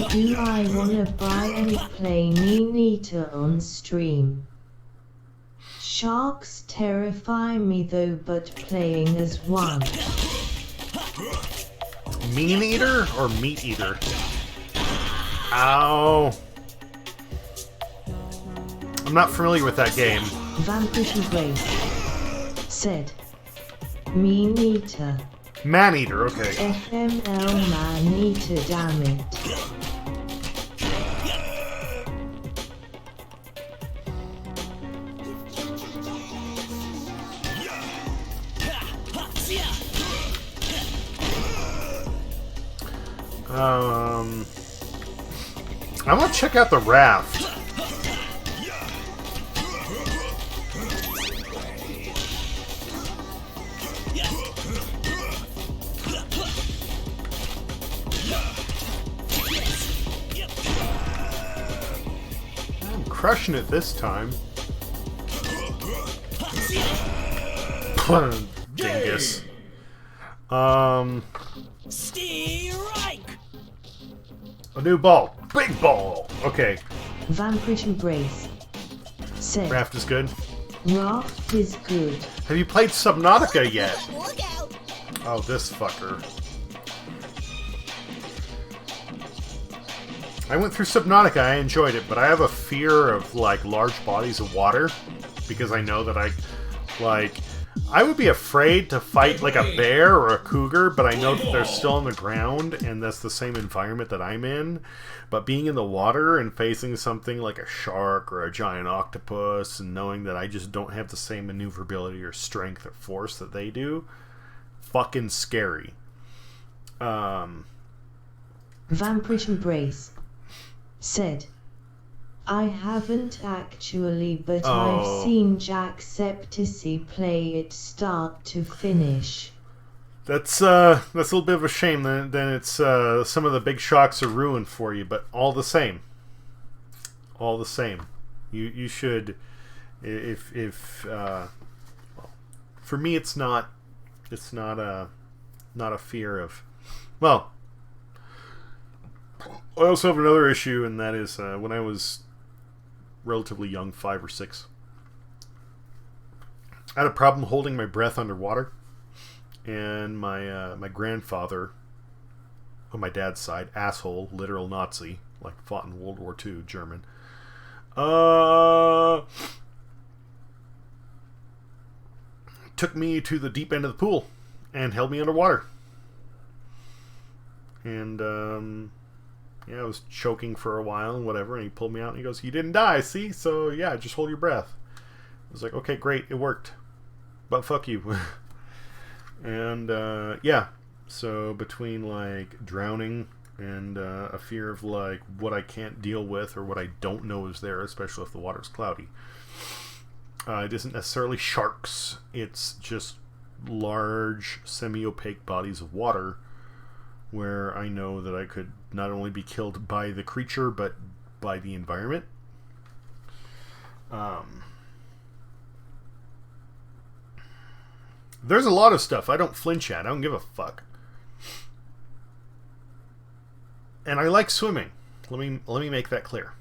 do I wanna buy and play Nita on stream? Sharks terrify me though, but playing as one. Mean Eater or Meat Eater? Ow. I'm not familiar with that game. Vampirish Embrace said, Nita. Man Eater, okay. FML Man-Eater, damn it. I want to check out the raft. I'm crushing it this time. Dingus. Strike. A new ball. Big ball. Okay. Vampirish Embrace said, Raft is good. Raft is good. Have you played Subnautica yet? Look out. Oh, this fucker. I went through Subnautica, I enjoyed it, but I have a fear of, like, large bodies of water. Because I know that I would be afraid to fight, like, a bear or a cougar, but I know that they're still on the ground, and that's the same environment that I'm in. But being in the water and facing something like a shark or a giant octopus, and knowing that I just don't have the same maneuverability or strength or force that they do, fucking scary. Vampirish Embrace said, I haven't actually, but I've seen Jacksepticeye play it start to finish. That's a little bit of a shame. Then it's some of the big shocks are ruined for you, but all the same, you should, if well, for me it's not a fear of, well, I also have another issue, and that is when I was relatively young, 5 or 6, I had a problem holding my breath underwater. And my grandfather, on my dad's side, asshole, literal Nazi, like fought in World War II, German, took me to the deep end of the pool and held me underwater. And yeah, I was choking for a while and whatever, and he pulled me out and he goes, "You didn't die, see? So yeah, just hold your breath." I was like, "Okay, great, it worked, but fuck you." And yeah, so between like drowning and a fear of like what I can't deal with or what I don't know is there, especially if the water's cloudy. It isn't necessarily sharks. It's just large, semi-opaque bodies of water where I know that I could not only be killed by the creature, but by the environment. There's a lot of stuff I don't flinch at. I don't give a fuck. And I like swimming. Let me make that clear.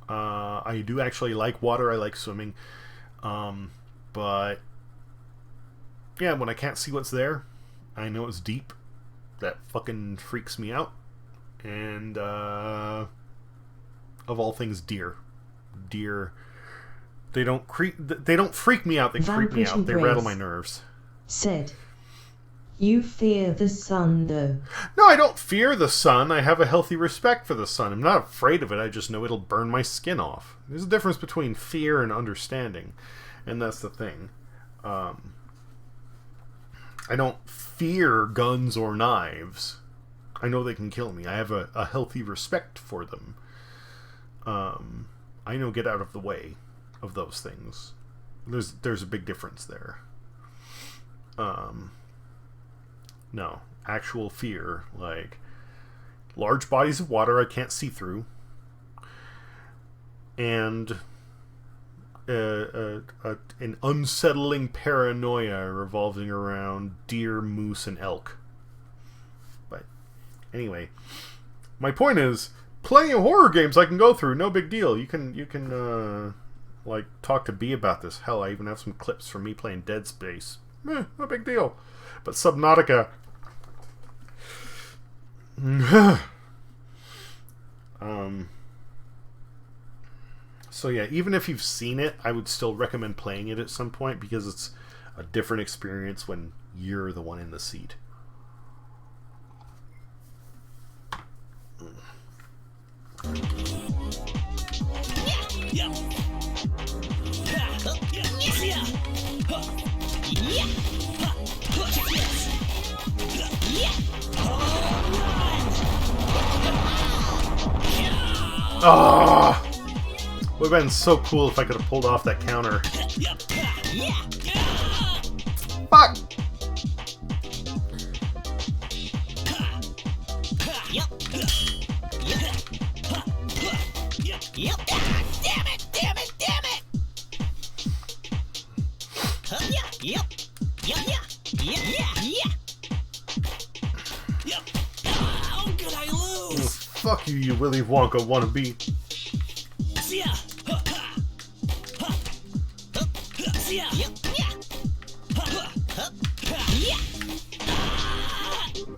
I do actually like water. I like swimming. But yeah, when I can't see what's there, I know it's deep. That fucking freaks me out. And of all things, deer. Deer. They don't freak me out. They creep me out. They rattle my nerves. Said, you fear the sun though. No, I don't fear the sun. I have a healthy respect for the sun. I'm not afraid of it. I just know it'll burn my skin off. There's a difference between fear and understanding. And that's the thing. I don't fear guns or knives. I know they can kill me. I have a healthy respect for them. I know get out of the way of those things. There's a big difference there. No, actual fear, like large bodies of water I can't see through, and an unsettling paranoia revolving around deer, moose, and elk. But anyway, my point is, plenty of horror games I can go through, no big deal. You can like talk to B about this. Hell, I even have some clips from me playing Dead Space. No big deal. But Subnautica. So yeah, even if you've seen it, I would still recommend playing it at some point because it's a different experience when you're the one in the seat. Ah! Would have been so cool if I could have pulled off that counter. Fuck! How could I lose? Fuck you, you Willy Wonka wannabe.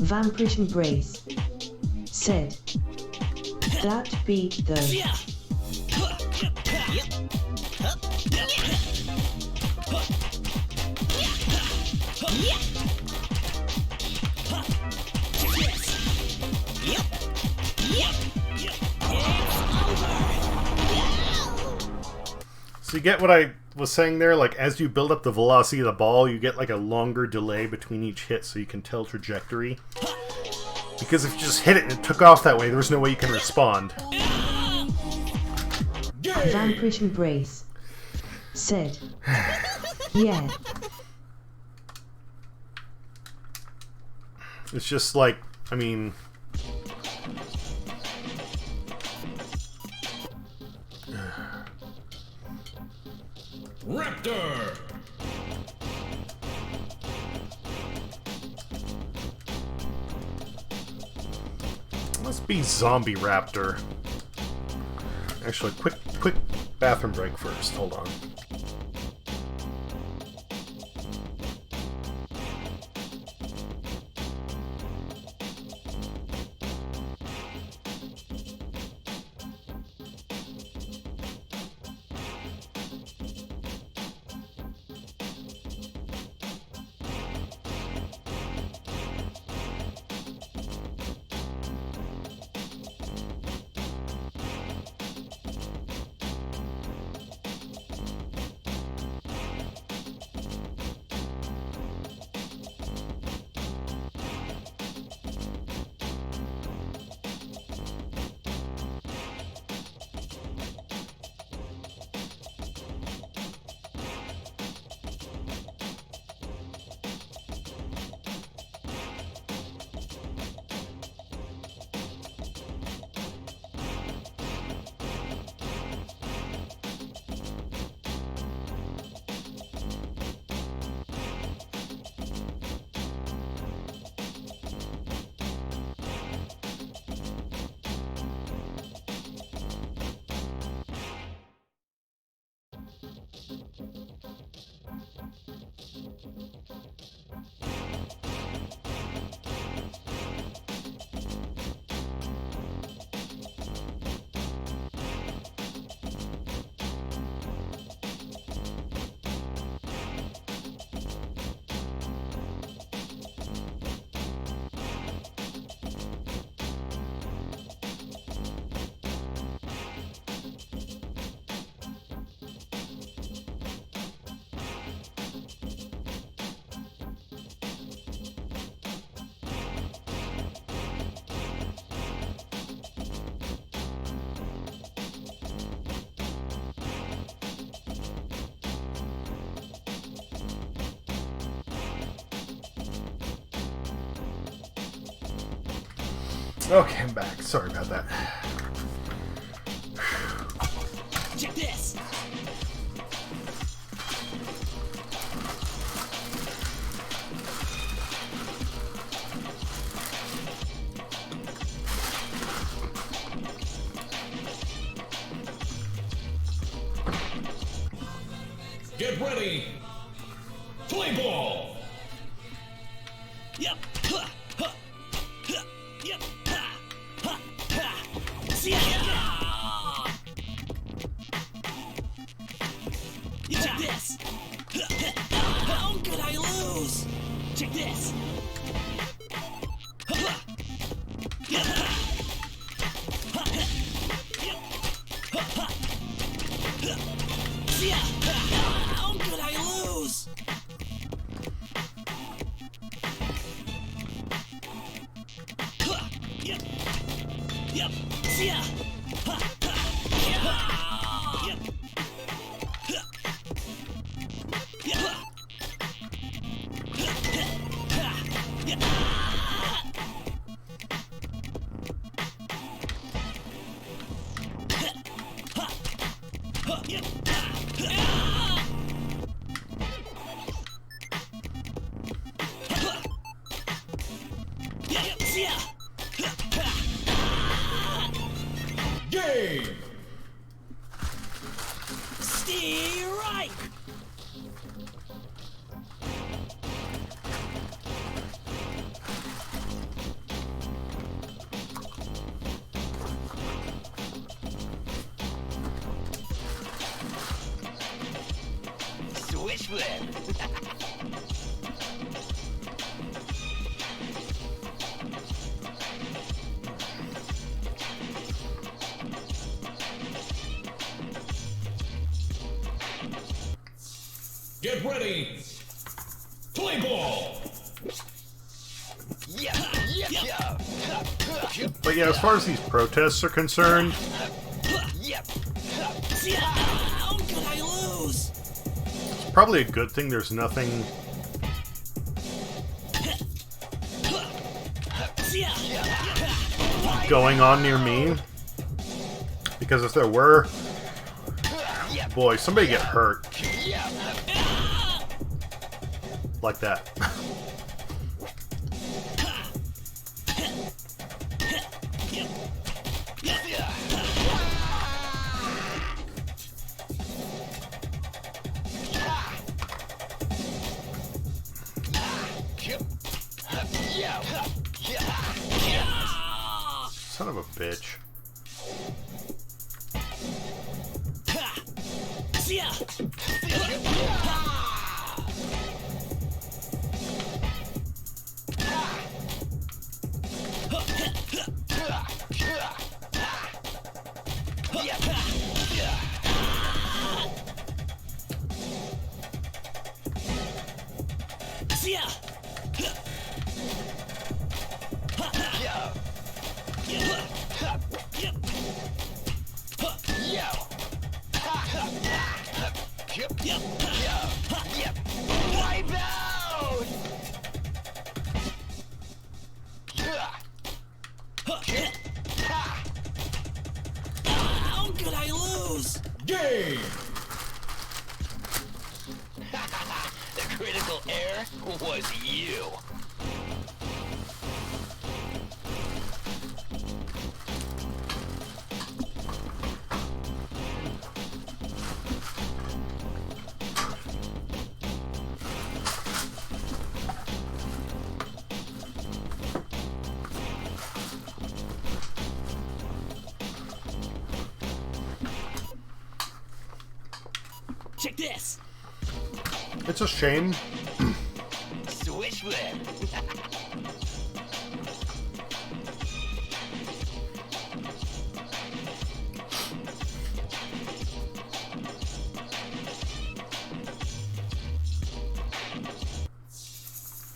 Vampirish Embrace said, that beat though. So you get what I was saying there? Like, as you build up the velocity of the ball, you get like a longer delay between each hit so you can tell trajectory. Because if you just hit it and it took off that way, there's no way you can respond. Vampirish Embrace said, yeah. It's just like, I mean... Raptor! Must be Zombie Raptor. Actually, quick bathroom break first. Hold on. Okay, I'm back. Sorry about that. Check this. Get ready. Play ball. Yep. Huh. Huh. Huh. Yep. Ha. Ha. Ha. See ya. Yeah. Check this. How could I lose? Check this. Yeah. See ya. How could I lose? Yep. Yep. See ya. Yep. See ya. Game. Stay right. Switch flip. Get ready. Play ball. Yep. Yep. Yep. Yep. But yeah, as far as these protests are concerned, Yep. See ya. How could I lose? it's probably a good thing there's nothing See ya. going on near me. Because if there were, boy, somebody get hurt. Yep. Like that. Son of a bitch. See ya. See ya. Wipe out! How could I lose? Game. The critical error was you. Check this. It's a shame. Switch flip.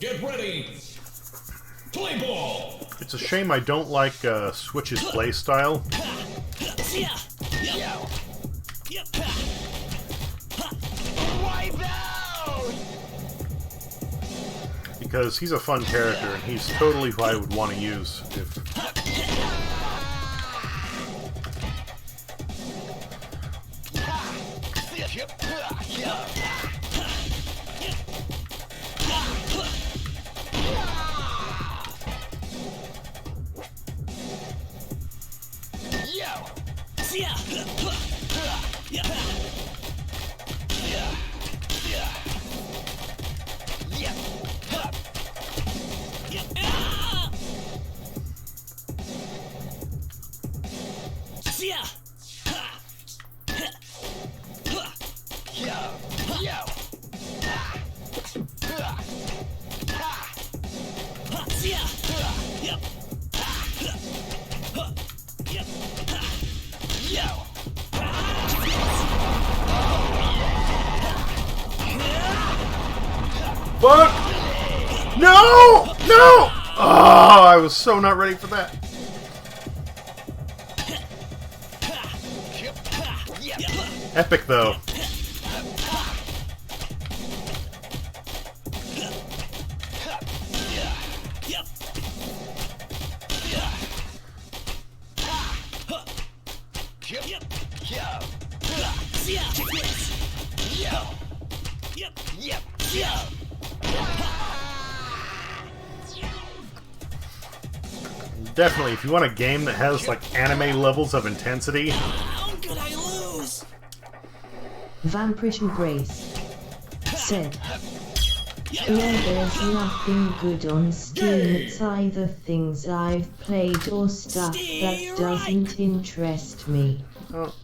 Get ready. Play ball. It's a shame I don't like Switch's playstyle. See ya. Yo. Yep. Wipe out! Because he's a fun character and he's totally who I would want to use if Yo. See ya. Yeah. Yeah. Yeah. Yeah. Yeah. Ah! See ya. Yo. Yo. See ya. Yep. Yep. Yo. Fuck! No! No! Oh, I was so not ready for that. Epic though. Yep. Yep. Yo. See ya. Check this. Yo. Yep. Yep. See ya. Definitely, if you want a game that has like anime levels of intensity, How could I lose? Vampirish Grace said, Yeah. "Yeah, there's nothing good on Steam. It's either things I've played or stuff that doesn't interest me." oh.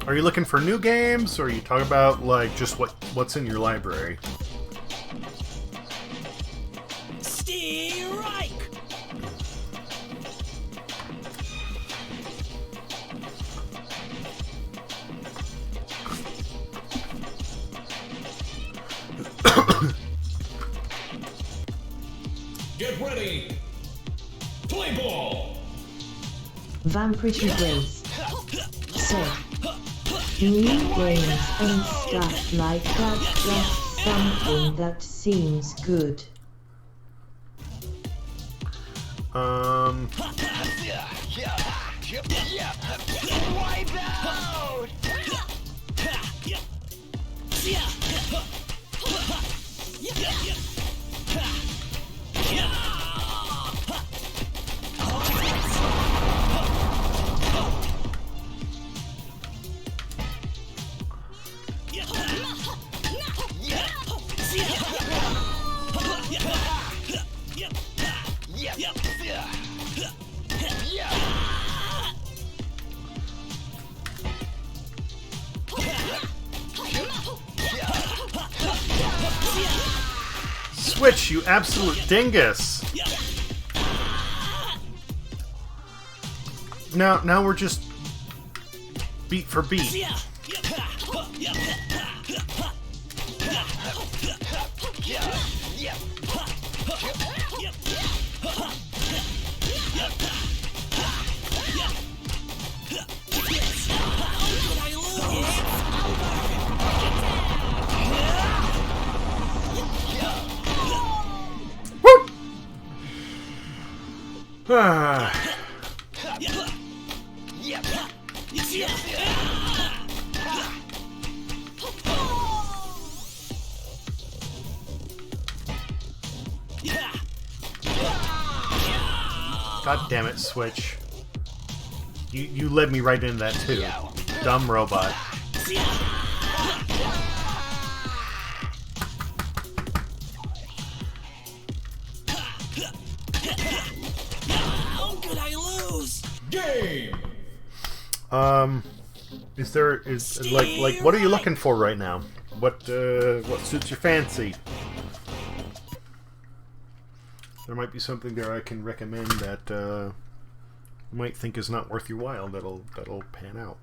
Are you looking for new games, or are you talking about like just what's in your library? Steve Reich. Get ready. Play ball. Vampirish Grace said, "New games and stuff like that, just something that seems good." Yeah. Yeah. Yeah. Wipe out. Yep. See ya. Yep. Yep. Yeah. Yep. Yeah. Yeah. Switch, you absolute dingus! Now we're just beat for beat. Yeah. Yeah. Woo! Ah. Yeah. God damn it, Switch. You led me right into that too. Dumb robot. How could I lose? Game. Is like what are you looking for right now? What suits your fancy? There might be something there I can recommend that you might think is not worth your while. That'll pan out.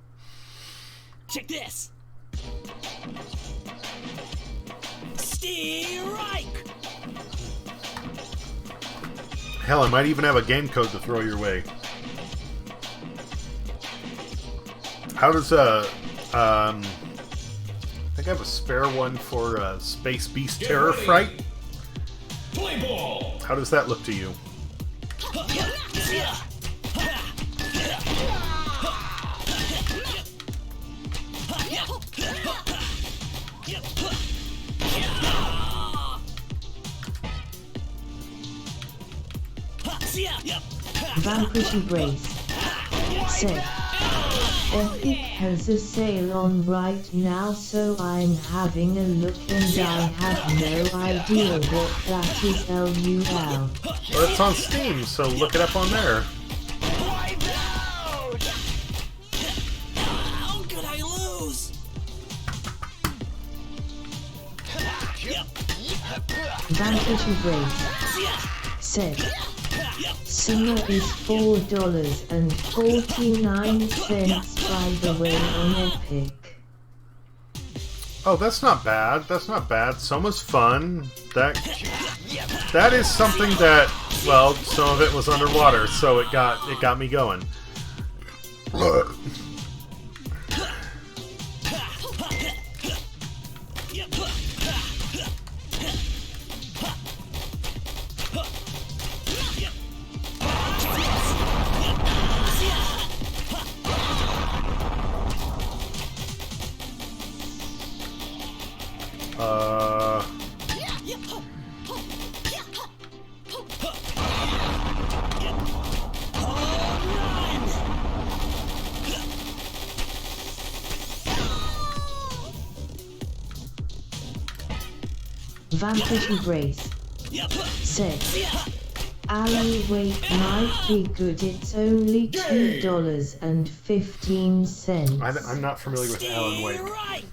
Check this. Steve Reich. Hell, I might even have a game code to throw your way. How does I think I have a spare one for Space Beast Get Terror ready. Fright. Play ball. How does that look to you? Vanquishy Brace said, Epic has a sale on right now, so I'm having a look and I have no idea what that is. LUL. Well, it's on Steam, so look it up on there. Wipe out! How could I lose? Vanquishy Brace said, Summer is $4.49 by the way on Epic. Oh, that's not bad. That's not bad. Summer's fun. That is something that, well, some of it was underwater, so it got me going. Vanquishy Brace said, Alleyway might be good, it's only $2.15. I'm not familiar with Alan Wake. Right.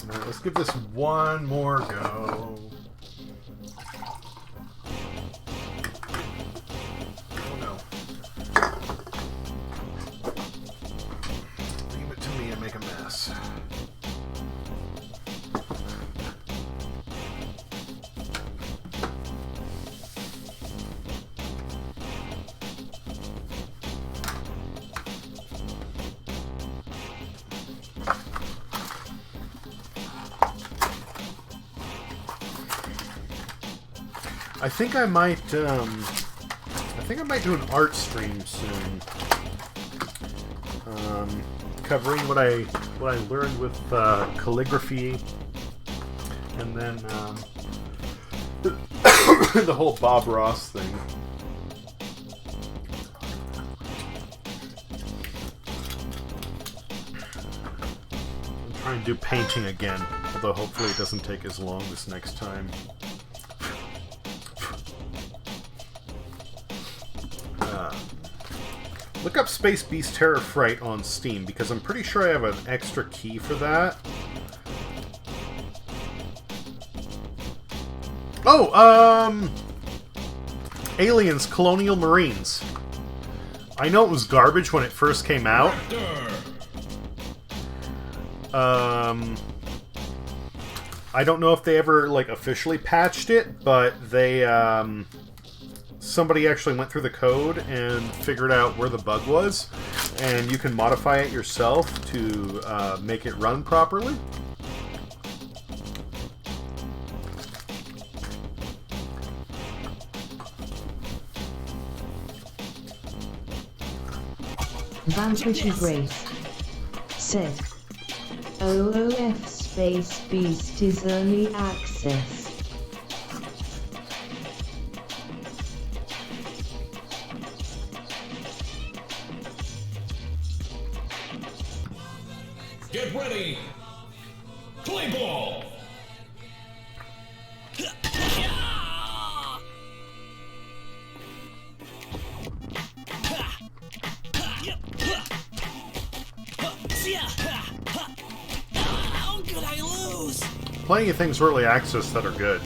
Alright, let's give this one more go. Oh no. Leave it to me and make a mess. I think I might do an art stream soon, covering what I learned with calligraphy, and then the whole Bob Ross thing. I'm trying to do painting again, although hopefully it doesn't take as long this next time. Look up Space Beast Terror Fright on Steam, because I'm pretty sure I have an extra key for that. Oh, Aliens Colonial Marines. I know it was garbage when it first came out. I don't know if they ever, like, officially patched it, but they, somebody actually went through the code and figured out where the bug was, and you can modify it yourself to make it run properly. Vanquishy Brace said, OOF Space Beast is early access. Get ready. Play ball. How could I lose? Plenty of things early access that are good.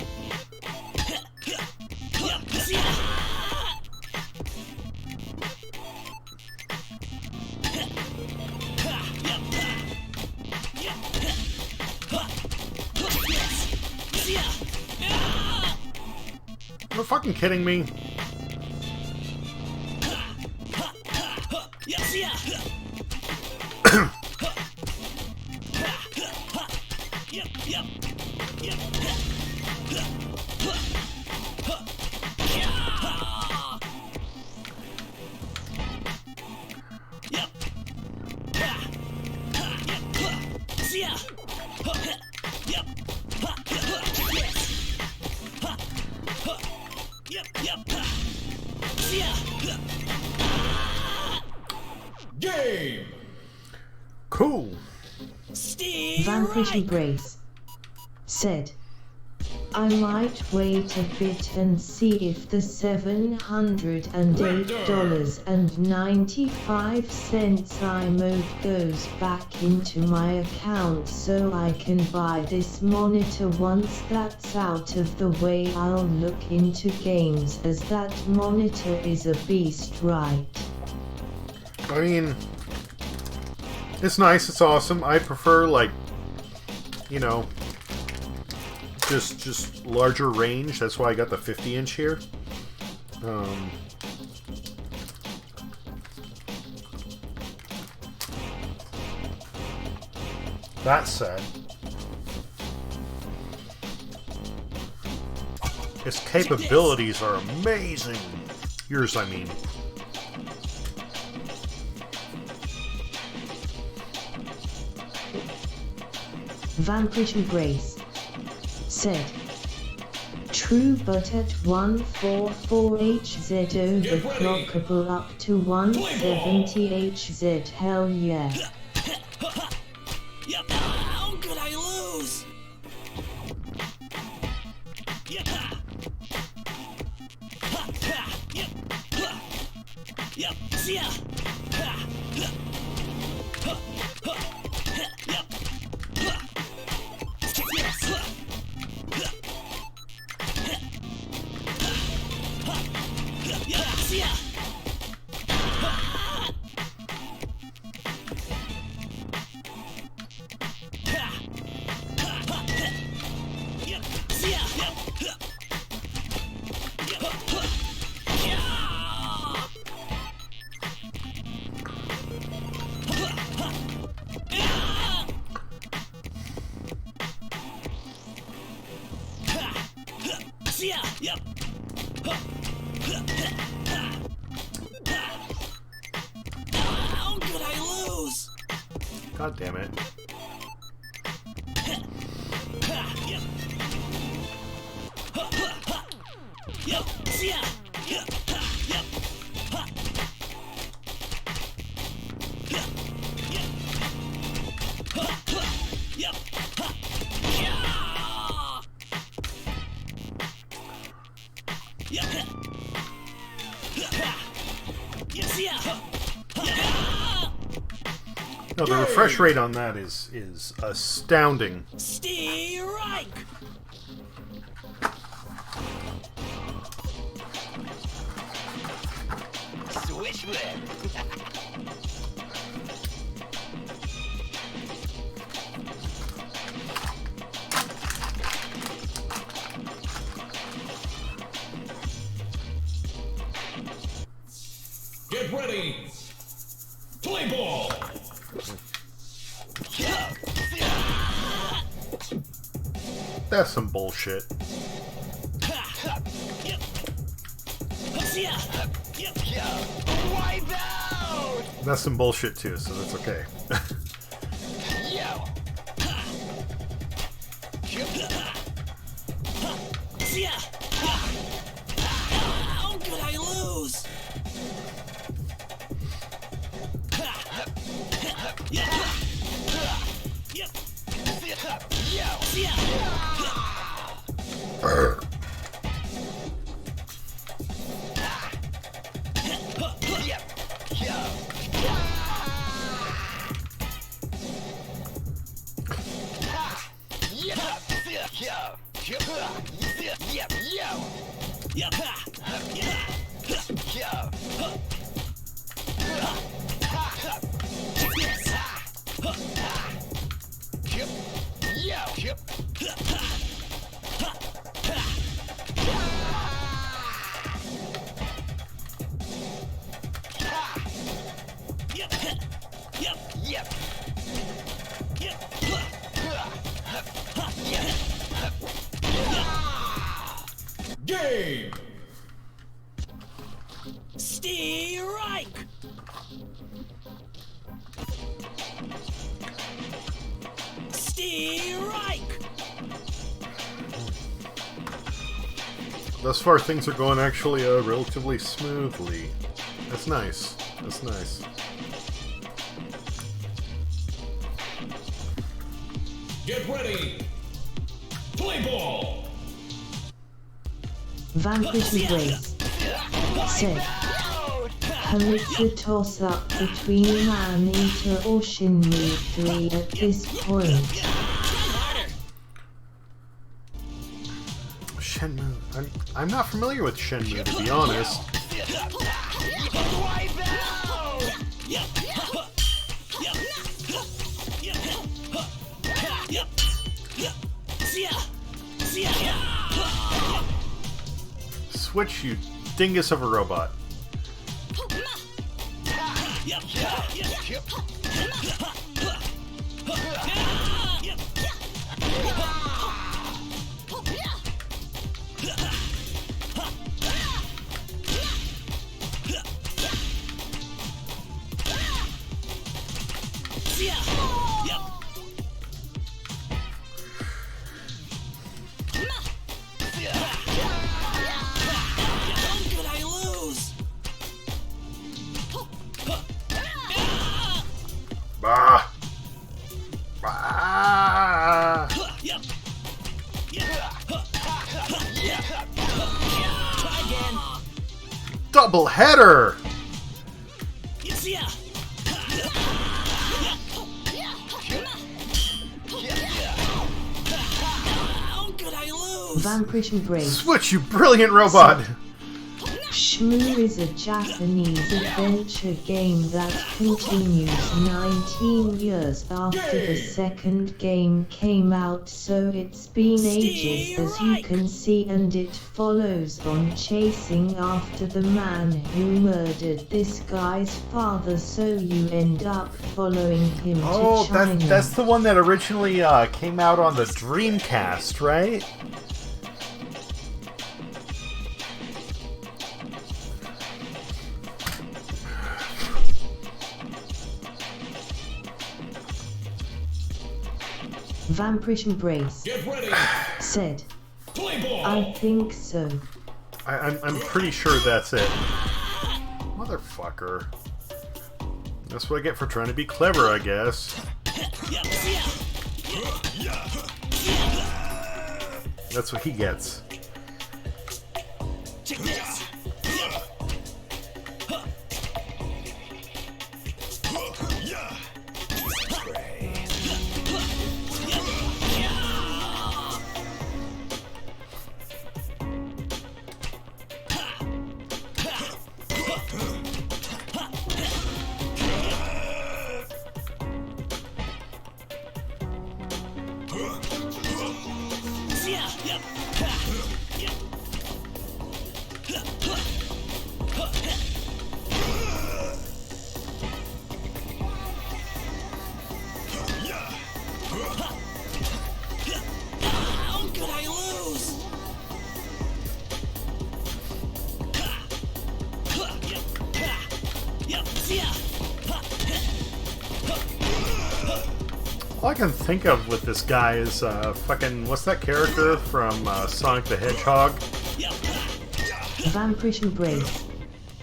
Are you fucking kidding me? Game. Cool. Stay Vanquish right. Embrace said, I might wait a bit and see if the $708.95 I mode goes back into my account so I can buy this monitor. Once that's out of the way, I'll look into games, as that monitor is a beast, right? I mean, it's nice, it's awesome. I prefer, like, you know, just larger range. That's why I got the 50-inch here. That said, its capabilities are amazing. Yours, I mean. Vanquish Embrace said, true, but at 144 HZ overclockable up to 170 HZ, hell yeah. Yep. How could I lose? Yep. Yep. Yep. See ya. Yep. See ya. Yep. How could I lose? God damn it. Yep. Yep. See ya. Yep. Yep. Yep. Yep. No, the refresh rate on that is astounding. Stay right. Switchfoot. Get ready. Play ball. That's some bullshit. Wipe out! That's some bullshit too, so that's okay. Yo! How could I lose? Game. Stay right. Stay right. thus far things are going actually relatively smoothly. That's nice. That's nice. Get ready. Play ball. Vanquish Race said, commits a toss-up between Man-Eater or Shenmue 3 at this point. Shenmue. I'm not familiar with Shenmue, to be honest. Switch, you dingus of a robot. Bah! Bah! Double header! Vanquish Brace. Switch, you brilliant robot! Shmoo is a Japanese adventure game that continues 19 years after the second game came out, so it's been ages as you can see, and it follows on chasing after the man who murdered this guy's father, so you end up following him to China. That's the one that originally came out on the Dreamcast, right? Vanquish Brace Get ready. said, Play ball. I think so. I'm pretty sure that's it. Motherfucker. That's what I get for trying to be clever, I guess. That's what he gets. Check this. How could I lose? All I can think of with this guy is fucking, what's that character from Sonic the Hedgehog? Vanquish Brace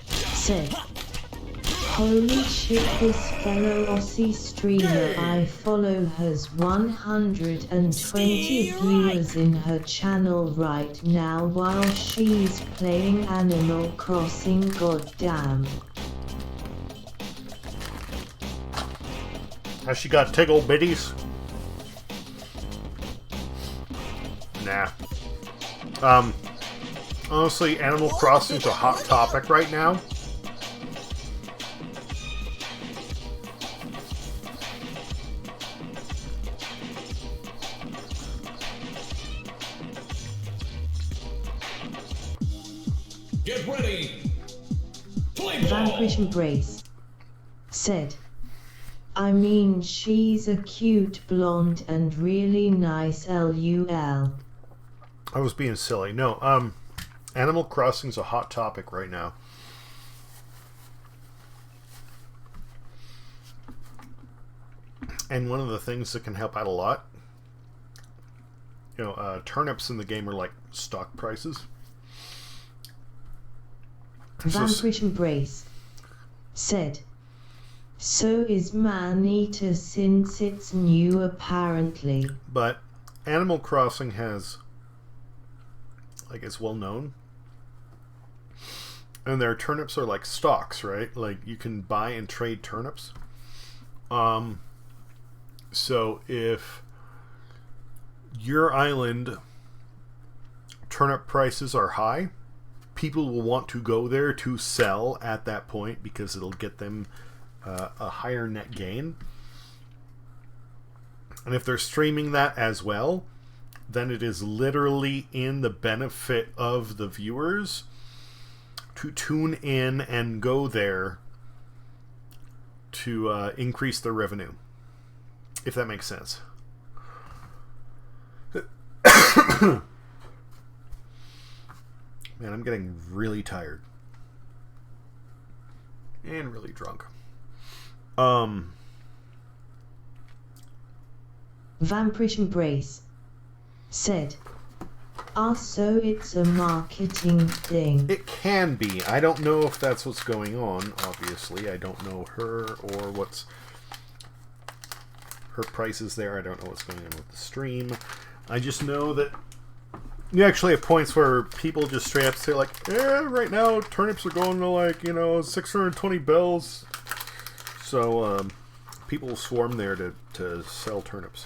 said, holy shit, this fellow Aussie streamer I follow has 120 viewers in her channel right now while she's playing Animal Crossing, goddamn. Has she got tiggle bitties? Nah. Honestly, Animal Crossing's a hot topic right now. Get ready. Play ball. Vanquish Brace said, I mean, she's a cute blonde and really nice LUL. I was being silly. No, Animal Crossing's a hot topic right now. And one of the things that can help out a lot, turnips in the game are like stock prices. Vampirish Embrace said, so is Man-Eater since it's new apparently. But Animal Crossing has, like, it's well known. And their turnips are like stocks, right? Like, you can buy and trade turnips. So if your island turnip prices are high, people will want to go there to sell at that point because it'll get them a higher net gain. And if they're streaming that as well, then it is literally in the benefit of the viewers to tune in and go there to increase their revenue, if that makes sense. Man, I'm getting really tired and really drunk. Vampirish Embrace said, so it's a marketing thing. It can be. I don't know if that's what's going on, obviously. I don't know her or what's her prices there. I don't know what's going on with the stream. I just know that you actually have points where people just straight up say, like, right now turnips are going to, like, 620 bells. So people swarm there to sell turnips.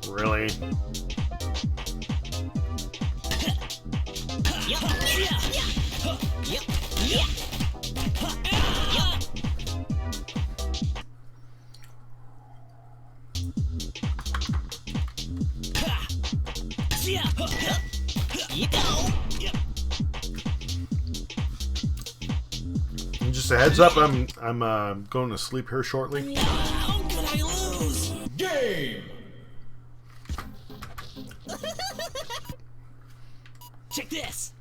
Really? And just a heads up, I'm going to sleep here shortly. How could I lose? Game! Check this.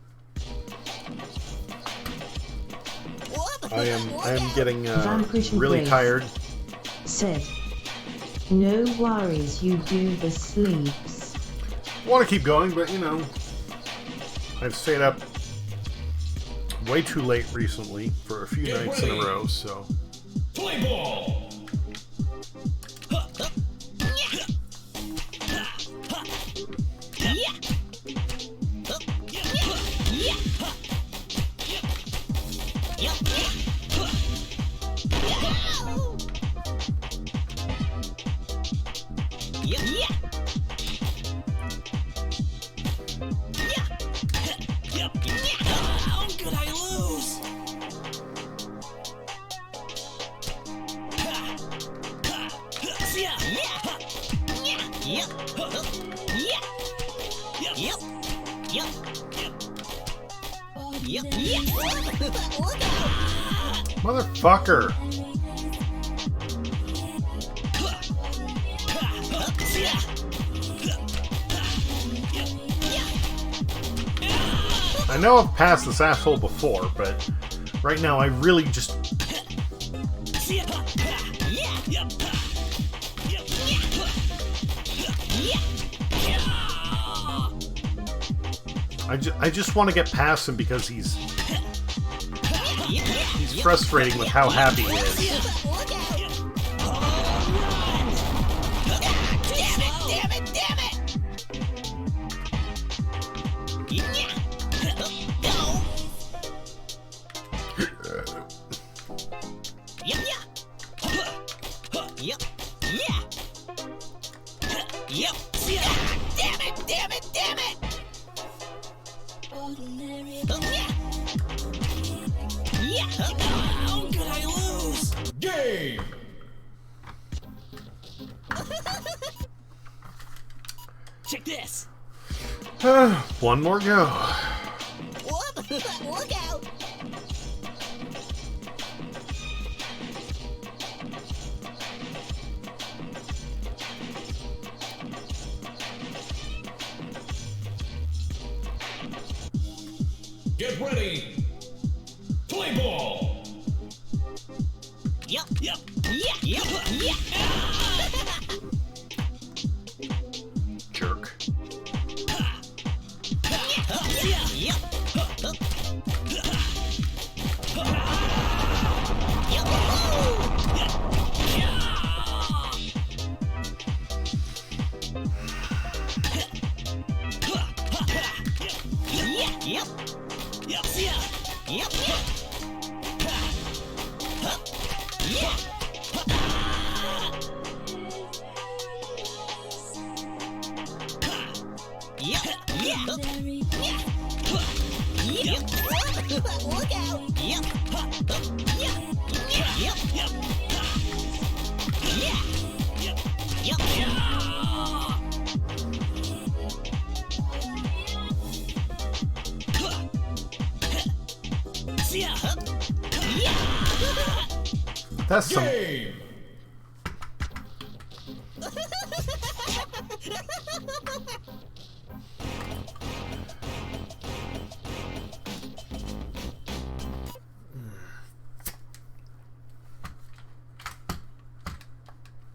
I am getting Vampirish really Embrace tired. said, no worries, you do the sleeps. I want to keep going, but I've stayed up way too late recently for a few Get nights in a ready. row, so Play ball! How could I lose? motherfucker. I know I've passed this asshole before, but right now I really just... I just want to get past him because he's frustrating with how happy he is. How could I lose? Game. Check this. One more go. Whoop! Look out! Get ready. Play ball. Yep. Yeah. Jerk. Look out! That's some. Game.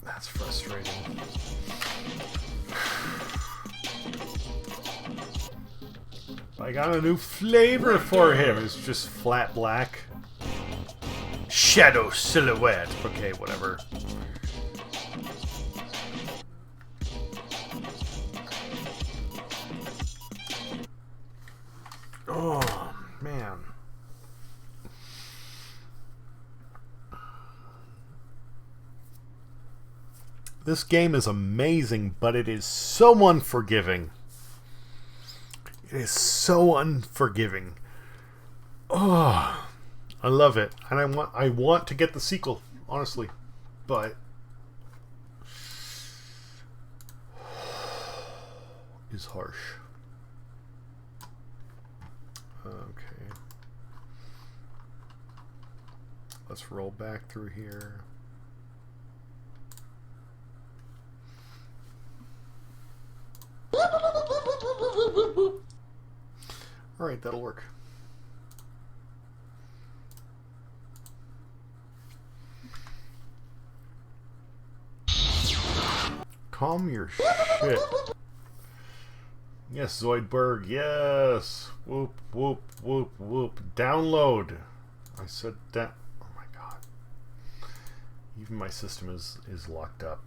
That's frustrating. I got a new flavor for him. It's just flat black. Shadow silhouette. Okay, whatever. Oh, man. This game is amazing, but it is so unforgiving. It is so unforgiving. Oh, I love it, and I want to get the sequel, honestly, but is harsh. Okay, let's roll back through here. All right, that'll work. Calm your shit. Yes, Zoidberg, yes. Whoop, whoop, whoop, whoop. Download. I said that. Oh my god. Even my system is locked up.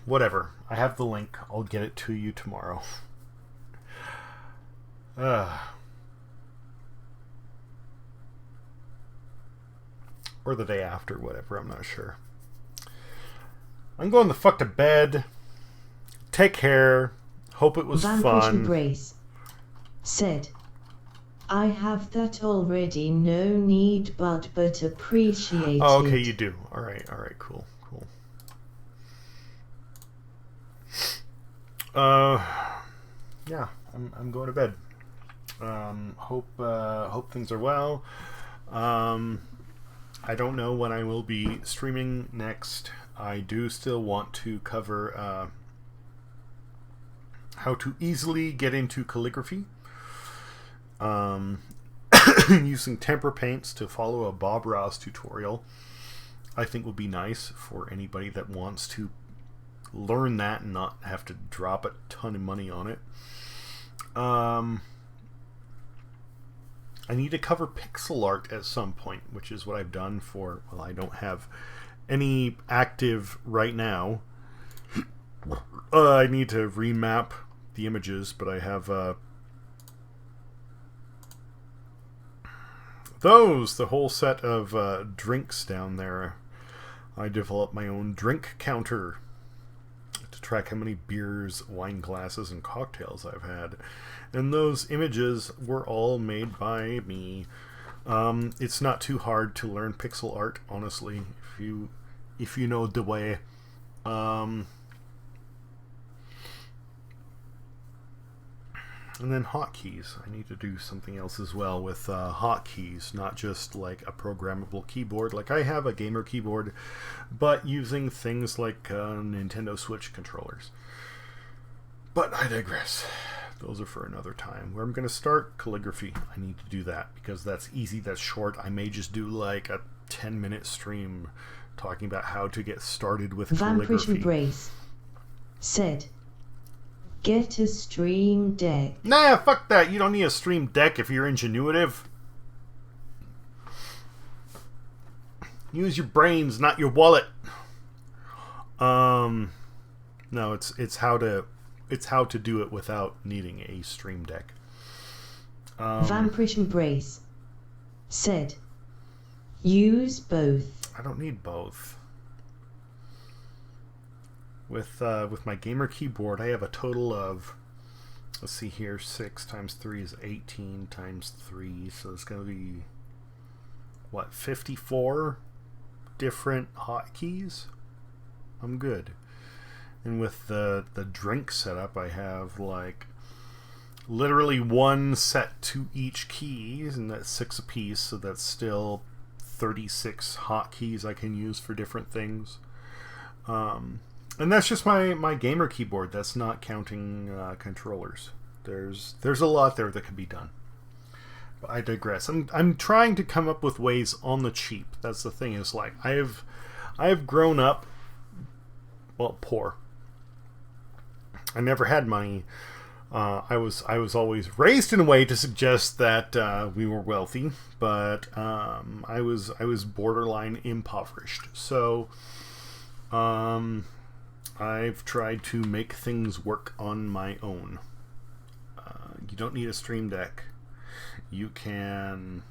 Whatever. I have the link. I'll get it to you tomorrow. Or the day after, whatever. I'm not sure. I'm going the fuck to bed. Take care. Hope it was Vanquish fun. Grace said, I have that already, no need but appreciate Oh, okay, it. you do. Alright, cool. Yeah, I'm going to bed. Hope things are well. I don't know when I will be streaming next. I do still want to cover how to easily get into calligraphy. Using tempera paints to follow a Bob Ross tutorial, I think would be nice for anybody that wants to learn that and not have to drop a ton of money on it. I need to cover pixel art at some point, which is what I've done for, well, I don't have any active right now. I need to remap the images, but I have the whole set of drinks down there. I developed my own drink counter to track how many beers, wine glasses, and cocktails I've had. And those images were all made by me. It's not too hard to learn pixel art, honestly, if you know the way. And then hotkeys. I need to do something else as well with hotkeys, not just like a programmable keyboard. Like I have a gamer keyboard, but using things like Nintendo Switch controllers. But I digress. Those are for another time. Where I'm going to start calligraphy. I need to do that because that's easy, that's short. I may just do like a 10-minute stream talking about how to get started with Vampirish calligraphy. Embrace said, "Get a Stream Deck." Nah, fuck that. You don't need a Stream Deck if you're ingenuitive. Use your brains, not your wallet. No, it's how to do it without needing a Stream Deck. Vampirish Embrace said, "Use both." I don't need both. With my gamer keyboard, I have a total of, let's see here, 6 times 3 is 18 times 3, so it's going to be, what, 54 different hotkeys? I'm good. And with the drink setup, I have like literally one set to each keys, and that's 6 apiece, so that's still 36 hotkeys I can use for different things. And that's just my gamer keyboard. That's not counting controllers. There's a lot there that could be done. But I digress. I'm trying to come up with ways on the cheap. That's the thing. Is like I've grown up, well, poor. I never had money. I was always raised in a way to suggest that we were wealthy, but I was borderline impoverished. So I've tried to make things work on my own. You don't need a Stream Deck. You can,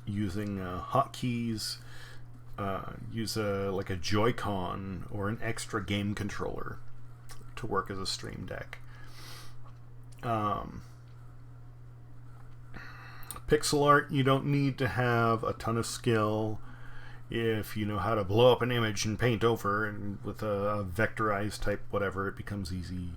using hotkeys, use like a Joy-Con or an extra game controller to work as a Stream Deck. Pixel art, you don't need to have a ton of skill. If you know how to blow up an image and paint over, and with a vectorized type whatever, it becomes easy.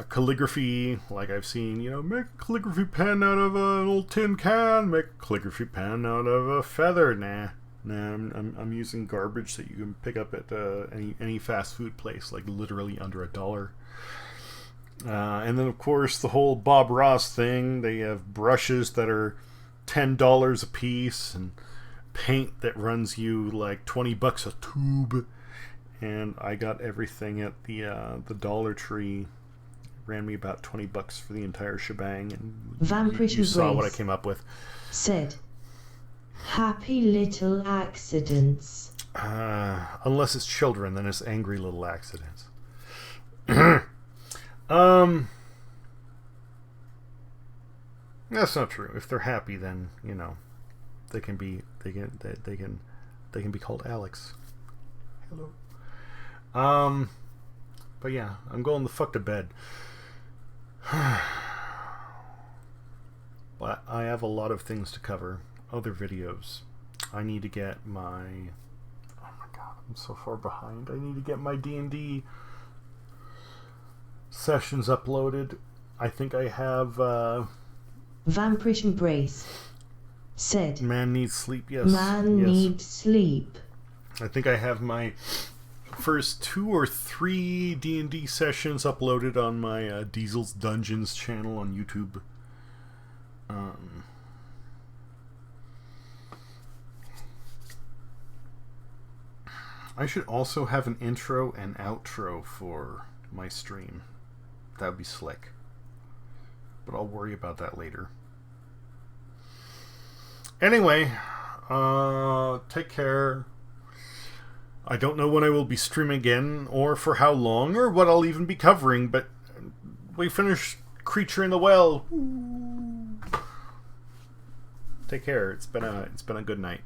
Calligraphy, like I've seen, make a calligraphy pen out of an old tin can, make a calligraphy pen out of a feather. Nah, I'm using garbage that you can pick up at any fast food place, like literally under $1. And then of course the whole Bob Ross thing. They have brushes that are $10 a piece, and paint that runs you like $20 a tube. And I got everything at the Dollar Tree. It ran me about $20 for the entire shebang, and Vampirish you saw what I Embrace came up with. said, "Happy little accidents." Unless it's children, then it's angry little accidents. That's not true. If they're happy, then they can be called Alex. Hello. But yeah, I'm going the fuck to bed. But I have a lot of things to cover. Other videos. I need to get my... Oh my god, I'm so far behind. I need to get my D&D sessions uploaded. I think I have... Vampirish Embrace said, Man Needs Sleep, yes. "Man yes. needs sleep." I think I have my first 2 or 3 D&D sessions uploaded on my Diesel's Dungeons channel on YouTube. I should also have an intro and outro for my stream. That would be slick. But I'll worry about that later. Anyway, take care. I don't know when I will be streaming again, or for how long, or what I'll even be covering, but we finished Creature in the Well. Take care. It's been a good night.